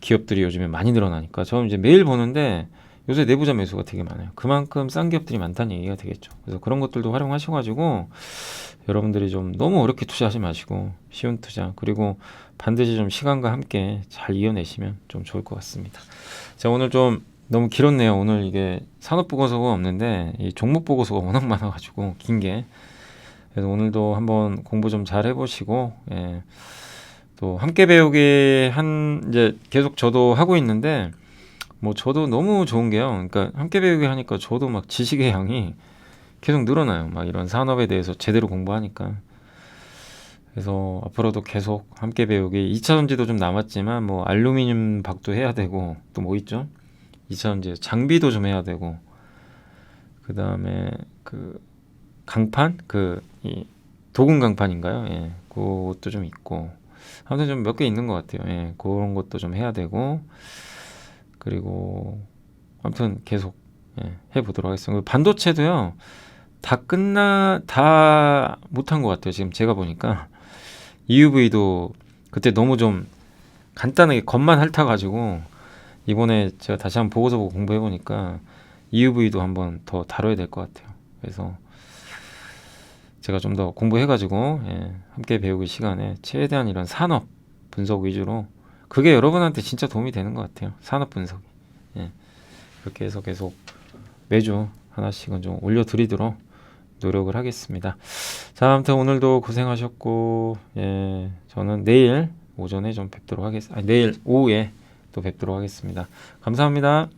기업들이 요즘에 많이 늘어나니까 저는 이제 매일 보는데 요새 내부자 매수가 되게 많아요. 그만큼 싼 기업들이 많다는 얘기가 되겠죠. 그래서 그런 것들도 활용하셔가지고 여러분들이 좀 너무 어렵게 투자하지 마시고 쉬운 투자, 그리고 반드시 좀 시간과 함께 잘 이어내시면 좀 좋을 것 같습니다. 자, 오늘 좀 너무 길었네요. 오늘 이게 산업 보고서가 없는데 이 종목 보고서가 워낙 많아가지고 긴 게. 그래서 오늘도 한번 공부 좀 잘 해보시고, 예. 또 함께 배우기 이제 계속 저도 하고 있는데 뭐 저도 너무 좋은 게요. 그러니까 함께 배우기 하니까 저도 막 지식의 양이 계속 늘어나요. 막 이런 산업에 대해서 제대로 공부하니까. 그래서 앞으로도 계속 함께 배우기 2차 전지도 좀 남았지만 뭐 알루미늄 박도 해야 되고 또 뭐 있죠? 2차 전지 장비도 좀 해야 되고, 그 다음에 그 강판 이 도금 강판인가요? 예, 그것도 좀 있고. 아무튼 좀 몇 개 있는 것 같아요. 예, 그런 것도 좀 해야 되고, 그리고 아무튼 계속 해보도록 하겠습니다. 반도체도요, 다 못한 것 같아요. 지금 제가 보니까 EUV도 그때 너무 좀 간단하게 겉만 핥아가지고 이번에 제가 다시 한번 보고서 보고 공부해보니까 EUV도 한번 더 다뤄야 될 것 같아요. 그래서 제가 좀 더 공부해가지고 함께 배우기 시간에 최대한 이런 산업 분석 위주로, 그게 여러분한테 진짜 도움이 되는 것 같아요. 산업 분석이. 그렇게 해서 계속 매주 하나씩은 좀 올려드리도록 노력을 하겠습니다. 자, 아무튼 오늘도 고생하셨고, 저는 내일 오전에 좀 뵙도록 하겠습니다. 내일 오후에 또 뵙도록 하겠습니다. 감사합니다.